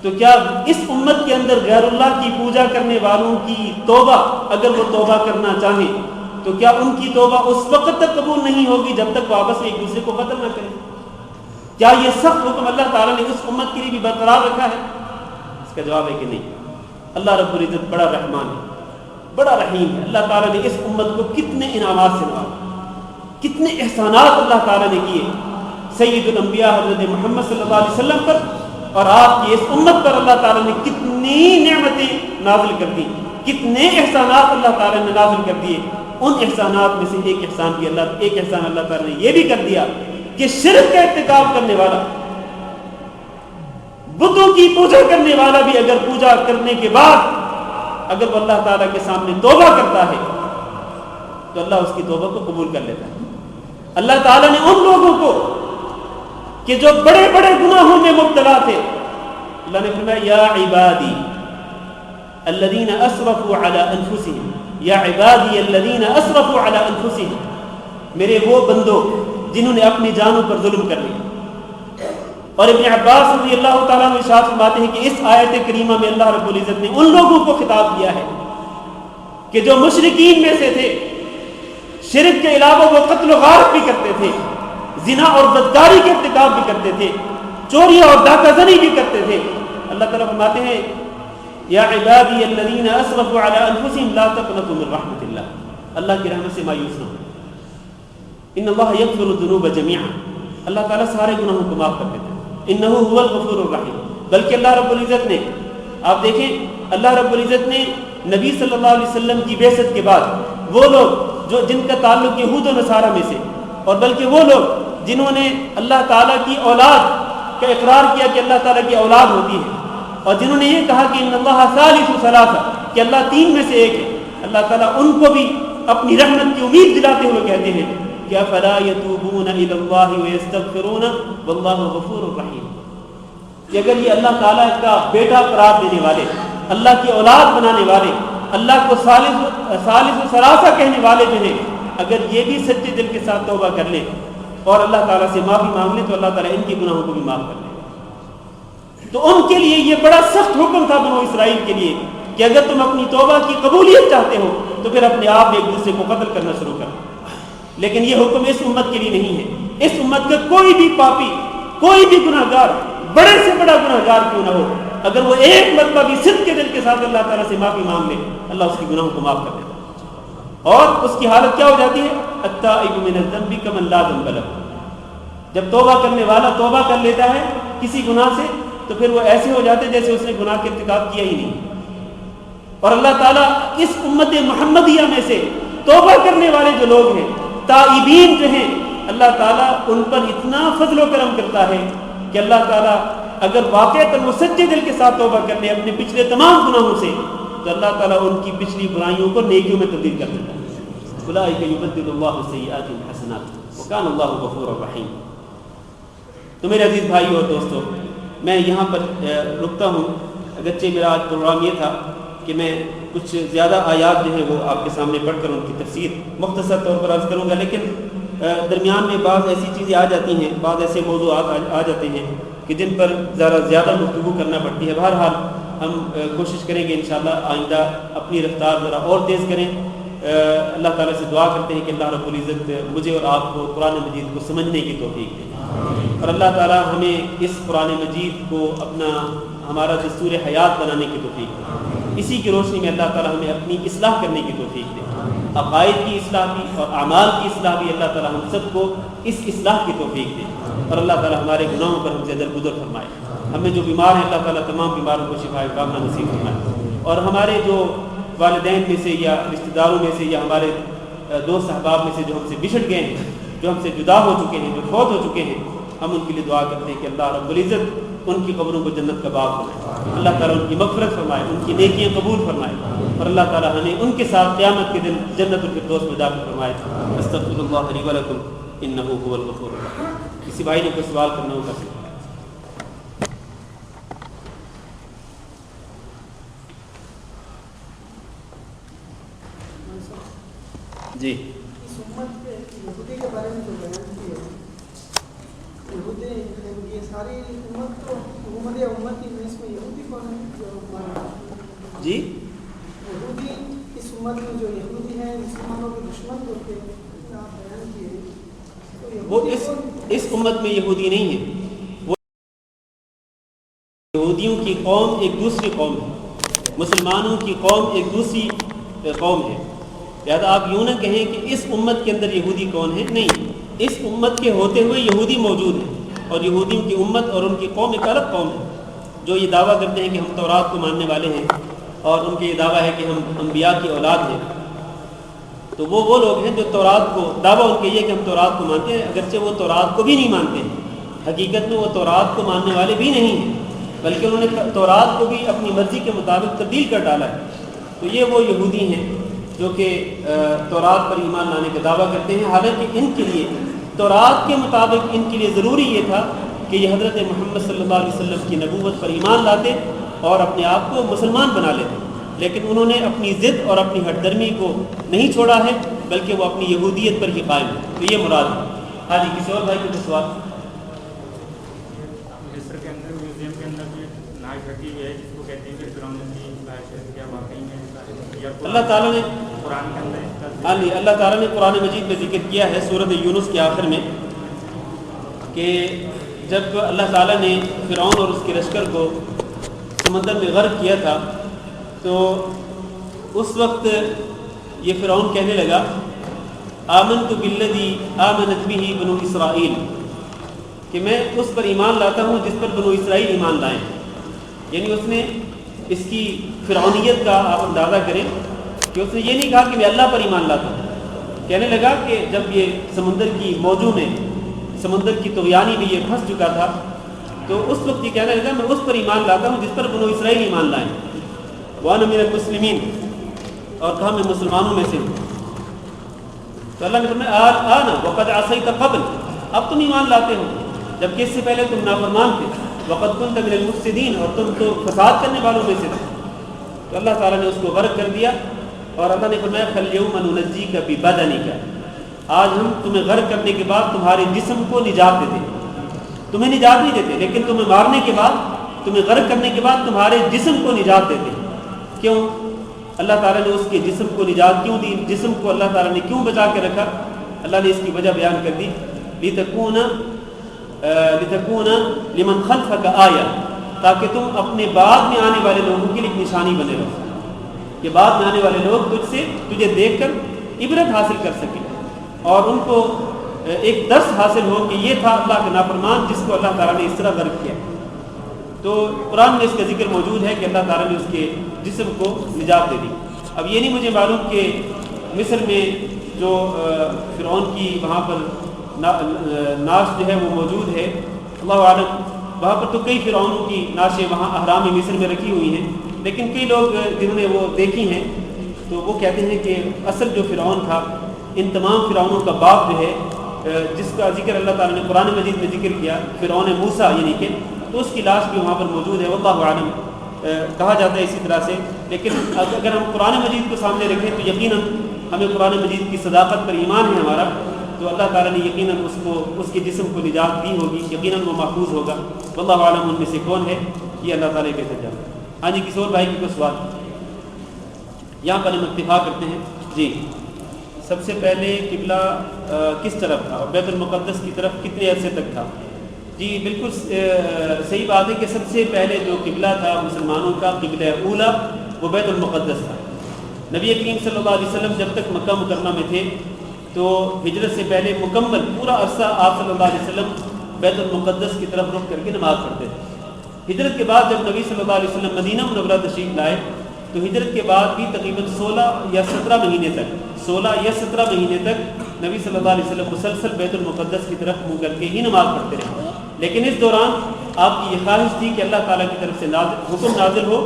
تو کیا اس امت کے اندر غیر اللہ کی پوجا کرنے والوں کی توبہ، اگر وہ توبہ کرنا چاہیں تو کیا ان کی توبہ اس وقت تک قبول نہیں ہوگی جب تک وہ آپس میں ایک دوسرے کو قتل نہ کریں؟ کیا یہ سخت حکم اللہ تعالیٰ نے اس امت کے لیے بھی برقرار رکھا ہے؟ اس کا جواب ہے کہ نہیں۔ اللہ رب العزت بڑا رحمان ہے، بڑا رحیم ہے۔ اللہ تعالیٰ نے اس امت کو کتنے انعامات سے نوازا، کتنے احسانات اللہ تعالیٰ نے کیے سید الانبیاء حضرت محمد صلی اللہ علیہ وسلم پر، اور آپ کی اس امت پر اللہ تعالیٰ نے کتنی نعمتیں نازل کر دی، کتنے احسانات اللہ تعالیٰ نے نازل کر دیے۔ ان احسانات میں سے ایک احسان اللہ تعالیٰ نے یہ بھی کر دیا کہ شرک کا ارتکاب کرنے والا، بتوں کی پوجا کرنے والا بھی اگر پوجا کرنے کے بعد اگر وہ اللہ تعالیٰ کے سامنے توبہ کرتا ہے تو اللہ اس کی توبہ کو قبول کر لیتا ہے۔ اللہ تعالیٰ نے ان لوگوں کو کہ جو بڑے بڑے گناہوں میں مبتلا تھے، اللہ نے فرمایا یا عبادی الذین اسرفوا علی انفسہم، یا عبادی الذین اسرفوا علی انفسہم، میرے وہ بندوں جنہوں نے اپنی جانوں پر ظلم کر لیا۔ اور ابن عباس رضی اللہ تعالیٰ عنہ ارشاد فرماتے ہیں کہ اس آیت کریمہ میں اللہ رب العزت نے ان لوگوں کو خطاب کیا ہے کہ جو مشرکین میں سے تھے، شرک کے علاوہ وہ قتل و غارت بھی کرتے تھے، زنا اور بدکاری کے ارتکاب بھی کرتے تھے، چوری اور ڈاکہ زنی بھی کرتے تھے۔ اللہ تعالیٰ فرماتے ہیں یا عبادی الذین اسرفوا علی انفسہم لا تقنطوا من رحمت اللہ، اللہ کی رحمت سے مایوس نہ ہو، ان اللہ یغفر الذنوب جميعا، اللہ تعالیٰ سارے گناہوں کو معاف کر دیتا ہے، انہ هو الغفور الرحیم۔ بلکہ اللہ رب العزت نے، آپ دیکھیں اللہ رب العزت نے نبی صلی اللہ علیہ وسلم کی بعثت کے بعد وہ لوگ جن کا تعلق یہود و نصارہ میں سے، اور بلکہ وہ لوگ جنہوں نے اللہ تعالیٰ کی اولاد کا اقرار کیا کہ اللہ تعالیٰ کی اولاد ہوتی ہے، اور جنہوں نے یہ کہا کہ ان اللہ ثالث ثلاثہ، کہ اللہ تین میں سے ایک ہے، اللہ تعالیٰ ان کو بھی اپنی رحمت کی امید دلاتے ہوئے کہتے ہیں کہ افلا یتوبون الی اللہ ویستغفرون واللہ غفور رحیم، کہ اگر یہ اللہ تعالیٰ کا بیٹا قرار دینے والے، اللہ کی اولاد بنانے والے، اللہ کو ثالث ثلاثہ کہنے والے جو ہیں، اگر یہ بھی سچے دل کے ساتھ توبہ کر لیں اور اللہ تعالیٰ سے معافی مانگ لیں تو اللہ تعالیٰ ان کے گناہوں کو بھی معاف کر لیں۔ تو ان کے لیے یہ بڑا سخت حکم تھا بنو اسرائیل کے لیے کہ اگر تم اپنی توبہ کی قبولیت چاہتے ہو تو پھر اپنے آپ میں ایک دوسرے کو قتل کرنا شروع کرو۔ لیکن یہ حکم اس امت کے لیے نہیں ہے۔ اس امت کا کوئی بھی پاپی، کوئی بھی گناہ گار، بڑے سے بڑا گناہ گار کیوں نہ ہو، اگر وہ ایک مرتبہ بھی صدق کے دل کے ساتھ اللہ تعالیٰ سے معافی مانگ لے، اللہ اس کے گناہوں کو معاف کر دیتا ہے، اور اس کی حالت کیا ہو جاتی ہے؟ التائب من الذنب کمن لا ذنب لہ، جب توبہ کرنے والا توبہ کر لیتا ہے کسی گناہ سے تو پھر وہ ایسے ہو جاتے جیسے اس نے گناہ کے ارتکاب کیا ہی نہیں۔ اور اللہ تعالیٰ اس امت محمدیہ میں سے توبہ کرنے والے جو لوگ ہیں، تائبین جو ہیں، اللہ تعالیٰ ان پر اتنا فضل و کرم کرتا ہے کہ اللہ تعالیٰ اگر واقعتاً وہ سچے دل کے ساتھ توبہ کر لے اپنے پچھلے تمام گناہوں سے تو اللہ تعالیٰ ان کی پچھلی برائیوں کو نیکیوں میں تبدیل کر دیتا ہے۔ اولئک یبدل اللہ السیئات حسنات وکان اللہ غفورا رحیم۔ تو میرے عزیز بھائی اور دوستو، میں یہاں پر رکتا ہوں، اگرچہ میرا آج پروگرام یہ تھا کہ میں کچھ زیادہ آیات جو ہیں وہ آپ کے سامنے پڑھ کر ان کی تفسیر مختصر طور پر عرض کروں گا، لیکن درمیان میں بعض ایسی چیزیں آ جاتی ہیں، بعض ایسے موضوعات آ جاتے ہیں کہ جن پر ذرا زیادہ گفتگو کرنا پڑتی ہے۔ بہرحال ہم کوشش کریں گے انشاءاللہ آئندہ اپنی رفتار ذرا اور تیز کریں۔ اللہ تعالیٰ سے دعا کرتے ہیں کہ اللہ رب العزت مجھے اور آپ کو قرآن مجید کو سمجھنے کی توفیق دے، اور اللہ تعالیٰ ہمیں اس قرآن مجید کو ہمارا دستور حیات بنانے کی توفیق دے۔ اسی کی روشنی میں اللہ تعالیٰ ہمیں اپنی اصلاح کرنے کی توفیق دے، عقائد کی اصلاح بھی اور اعمال کی اصلاح بھی اللہ تعالیٰ ہم سب کو اس اصلاح کی توفیق دے، اور اللہ تعالیٰ ہمارے گناہوں پر ہم سے درگزر فرمائے۔ ہمیں جو بیمار ہیں اللہ تعالیٰ تمام بیماروں کو شفا کاملہ نصیب فرمائے، اور ہمارے جو والدین میں سے یا رشتہ داروں میں سے یا ہمارے دوست احباب میں سے جو ہم سے بچھڑ گئے ہیں، جو ہم سے جدا ہو چکے ہیں، جو فوت ہو چکے ہیں، ہم ان کے لیے دعا کرتے ہیں کہ اللہ رب العزت ان کی قبروں کو جنت کا باغ بنائے، اللہ تعالیٰ ان کی مغفرت فرمائے، ان کی نیکیاں قبول فرمائے، اور اللہ تعالیٰ ہمیں ان کے ساتھ قیامت کے دن جنت الفردوس میں داخل فرمائے۔ استغفر اللہ لی ولکم انہ هو الغفور الرحیم۔ کسی بھائی نے کوئی سوال کرنا ہوگا سکتا جی؟ اس امت کے یہودی کے بارے میں جو بیان کی ہے، یہودی یہ ساری امت تو امت کی اس میں یہودی کون ہے جو جی یہودی اس امت میں جو یہودی ہیں مسلمانوں کے دشمن جو تھے آپ بیان کیے، وہ اس امت میں یہودی نہیں ہے، وہ یہودیوں کی قوم ایک دوسری قوم ہے، مسلمانوں کی قوم ایک دوسری قوم ہے۔ لہذا آپ یوں نہ کہیں کہ اس امت کے اندر یہودی کون ہے، نہیں، اس امت کے ہوتے ہوئے یہودی موجود ہیں، اور یہودیوں کی امت اور ان کی قوم ایک الگ قوم ہے، جو یہ دعویٰ کرتے ہیں کہ ہم تورات کو ماننے والے ہیں، اور ان کے یہ دعویٰ ہے کہ ہم انبیاء کی اولاد ہیں۔ تو وہ لوگ ہیں جو تورات کو دعویٰ ان کے یہ کہ ہم تورات کو مانتے ہیں، اگرچہ وہ تورات کو بھی نہیں مانتے ہیں، حقیقت میں وہ تورات کو ماننے والے بھی نہیں ہیں، بلکہ انہوں نے تورات کو بھی اپنی مرضی کے مطابق تبدیل کر ڈالا ہے۔ تو یہ وہ یہودی ہیں جو کہ تورات پر ایمان لانے کا دعویٰ کرتے ہیں، حالانکہ ان کے لیے تورات کے مطابق ان کے لیے ضروری یہ تھا کہ یہ حضرت محمد صلی اللہ علیہ وسلم کی نبوت پر ایمان لاتے اور اپنے آپ کو مسلمان بنا لیتے، لیکن انہوں نے اپنی ضد اور اپنی ہٹ درمی کو نہیں چھوڑا ہے، بلکہ وہ اپنی یہودیت پر ہی قائم ہے۔ تو یہ مراد ہے۔ ہاں جی، کسی اور بھائی کو سوال؟ مصر کے اندر میوزیم کے اندر بھی ناک رکھی ہوئی ہے جس کو کہتے ہیں کہ فرعون کی لاش ہے، کیا واقعی میں اللہ تعالیٰ نے قرآن کے اندر ہاں جی، اللہ تعالیٰ نے قرآن مجید میں ذکر کیا ہے سورۃ یونس کے آخر میں کہ جب اللہ تعالیٰ نے فرعون اور اس کے لشکر کو سمندر میں غرق کیا تھا تو اس وقت یہ فرعون کہنے لگا آمنت بالذی آمنت بہ بنو اسرائیل، کہ میں اس پر ایمان لاتا ہوں جس پر بنو اسرائیل ایمان لائیں۔ یعنی اس نے اس کی فرعونیت کا آپ اندازہ کریں کہ اس نے یہ نہیں کہا کہ میں اللہ پر ایمان لاتا ہوں، کہنے لگا کہ جب یہ سمندر کی موجوں میں سمندر کی طغیانی میں یہ پھنس چکا تھا تو اس وقت یہ کہنے لگا میں اس پر ایمان لاتا ہوں جس پر بنو اسرائیل ایمان لائیں، وَأَنَا مِنَ الْمُسْلِمِينَ، اور کہا میں مسلمانوں میں سے ہوں۔ تو اللہ نے فرمایا آنا وقد عصیت قبل، اب تم ایمان لاتے ہو جبکہ اس سے پہلے تم نافرمان تھے، وقد كنت من المفسدین، اور تم تو فساد کرنے والوں میں سے تھے۔ تو اللہ تعالیٰ نے اس کو غرق کر دیا اور اللہ نے فرمایا فَالْيَوْمَ نُنَجِّيكَ بِبَدَنِكَ، آج ہم تمہیں غرق کرنے کے بعد تمہارے جسم کو نجات دیتے، تمہیں نجات نہیں دیتے لیکن تمہیں مارنے کے بعد، تمہیں غرق کرنے کے بعد تمہارے جسم کو نجات دیتے۔ کیوں؟ اللہ تعالیٰ نے اس کے جسم کو نجات کیوں دی؟ جسم کو اللہ تعالیٰ نے کیوں بچا کے رکھا؟ اللہ نے اس کی وجہ بیان کر دی، لِتَكُونَ لِمَنْ خَلْفَكَ آیَةً، تاکہ تم اپنے بعد میں آنے والے لوگوں کے لیے ایک نشانی بنے رہو، کہ بعد میں آنے والے لوگ تجھے دیکھ کر عبرت حاصل کر سکیں اور ان کو ایک درس حاصل ہو کہ یہ تھا اللہ کا نافرمان جس کو اللہ تعالیٰ نے اس طرح غرق کیا۔ تو قرآن میں اس کا ذکر موجود ہے کہ اللہ تعالیٰ نے اس کے جسم کو نجات دے دی۔ اب یہ نہیں مجھے معلوم کہ مصر میں جو فرعون کی وہاں پر ناش جو ہے وہ موجود ہے، اللہ عالم، وہاں پر تو کئی فرعونوں کی ناشیں وہاں احرام مصر میں رکھی ہوئی ہیں، لیکن کئی لوگ جنہوں نے وہ دیکھی ہیں تو وہ کہتے ہیں کہ اصل جو فرعون تھا ان تمام فرعونوں کا باپ جو ہے جس کا ذکر اللہ تعالیٰ نے قرآن مجید میں ذکر کیا، فرعون موسیٰ، یعنی کہ تو اس کی لاش بھی وہاں پر موجود ہے، واللہ عالم کہا جاتا ہے اسی طرح سے۔ لیکن اگر ہم قرآن مجید کو سامنے رکھیں تو یقیناً ہمیں قرآن مجید کی صداقت پر ایمان ہے ہمارا، تو اللہ تعالیٰ نے یقیناً اس کے جسم کو نجات دی ہوگی، یقیناً وہ محفوظ ہوگا، واللہ عالم ان میں سے کون ہے یہ اللہ تعالیٰ بہتر جانتا ہے۔ ہاں جی، کسی اور بھائی کی کوئی سوال؟ یہاں پر ہم اتفاق کرتے ہیں جی، سب سے پہلے قبلہ کس طرف تھا اور بیت المقدس کی طرف کتنے عرصے تک تھا؟ جی بالکل صحیح بات ہے کہ سب سے پہلے جو قبلہ تھا مسلمانوں کا قبلہ اولا وہ بیت المقدس تھا۔ نبی کریم صلی اللہ علیہ وسلم جب تک مکہ مکرمہ میں تھے تو ہجرت سے پہلے مکمل پورا عرصہ آپ صلی اللہ علیہ وسلم بیت المقدس کی طرف رخ کر کے نماز پڑھتے تھے۔ ہجرت کے بعد جب نبی صلی اللہ علیہ وسلم مدینہ منورہ تشریف لائے تو ہجرت کے بعد بھی تقریباً 16 یا 17 مہینے تک نبی صلی اللہ علیہ وسلم مسلسل بیت المقدس کی طرف منہ کر کے ہی نماز پڑھتے رہے، لیکن اس دوران آپ کی یہ خواہش تھی کہ اللہ تعالیٰ کی طرف سے حکم نازل ہو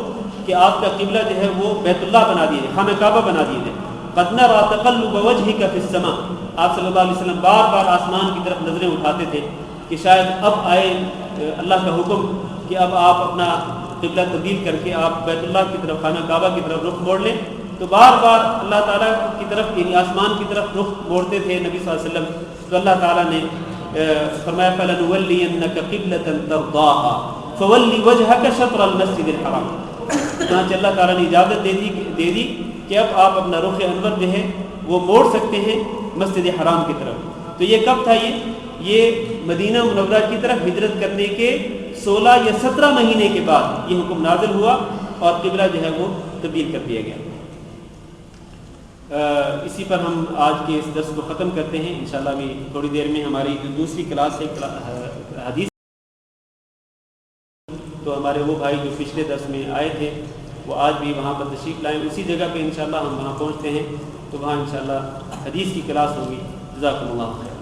کہ آپ کا قبلہ جو ہے وہ بیت اللہ بنا دیے جائے، خانہ کعبہ بنا دیے جائے۔ قَدْ نَرَىٰ تَقَلُّبَ وَجْهِكَ فِي السَّمَاءِ، آپ صلی اللہ علیہ وسلم بار بار آسمان کی طرف نظریں اٹھاتے تھے کہ شاید اب آئے اللہ کا حکم کہ اب آپ اپنا قبلہ تبدیل کر کے آپ بیت اللہ کی طرف خانہ کعبہ کی طرف رخ موڑ لیں۔ تو بار بار اللہ تعالیٰ کی طرف یعنی آسمان کی طرف رخ موڑتے تھے نبی صلی اللہ علیہ وسلم، تو اللہ تعالیٰ نے فرمایا فَلَنُوَلِّيَنَّكَ قِبْلَةً تَرْضَاهَا فَوَلِّ وَجْهَكَ شَطْرَ الْمَسْجِدِ الْحَرَامِ، چنانچہ اللہ تعالیٰ نے اجازت دے دی کہ اب آپ اپنا رخ انور جو ہے وہ موڑ سکتے ہیں مسجد حرام کی طرف۔ تو یہ کب تھا؟ یہ مدینہ منورہ کی طرف ہجرت کرنے کے 16 یا 17 مہینے کے بعد یہ حکم نازل ہوا اور قبلہ جو ہے وہ تبدیل کر دیا گیا۔ اسی پر ہم آج کے اس درس کو ختم کرتے ہیں انشاءاللہ۔ ابھی تھوڑی دیر میں ہماری جو دوسری کلاس ہے حدیث، تو ہمارے وہ بھائی جو پچھلے درس میں آئے تھے وہ آج بھی وہاں پر تشریف لائیں، اسی جگہ پہ انشاءاللہ ہم وہاں پہنچتے ہیں۔ تو وہاں انشاءاللہ حدیث کی کلاس ہوگی. جزاکم اللہ خیر.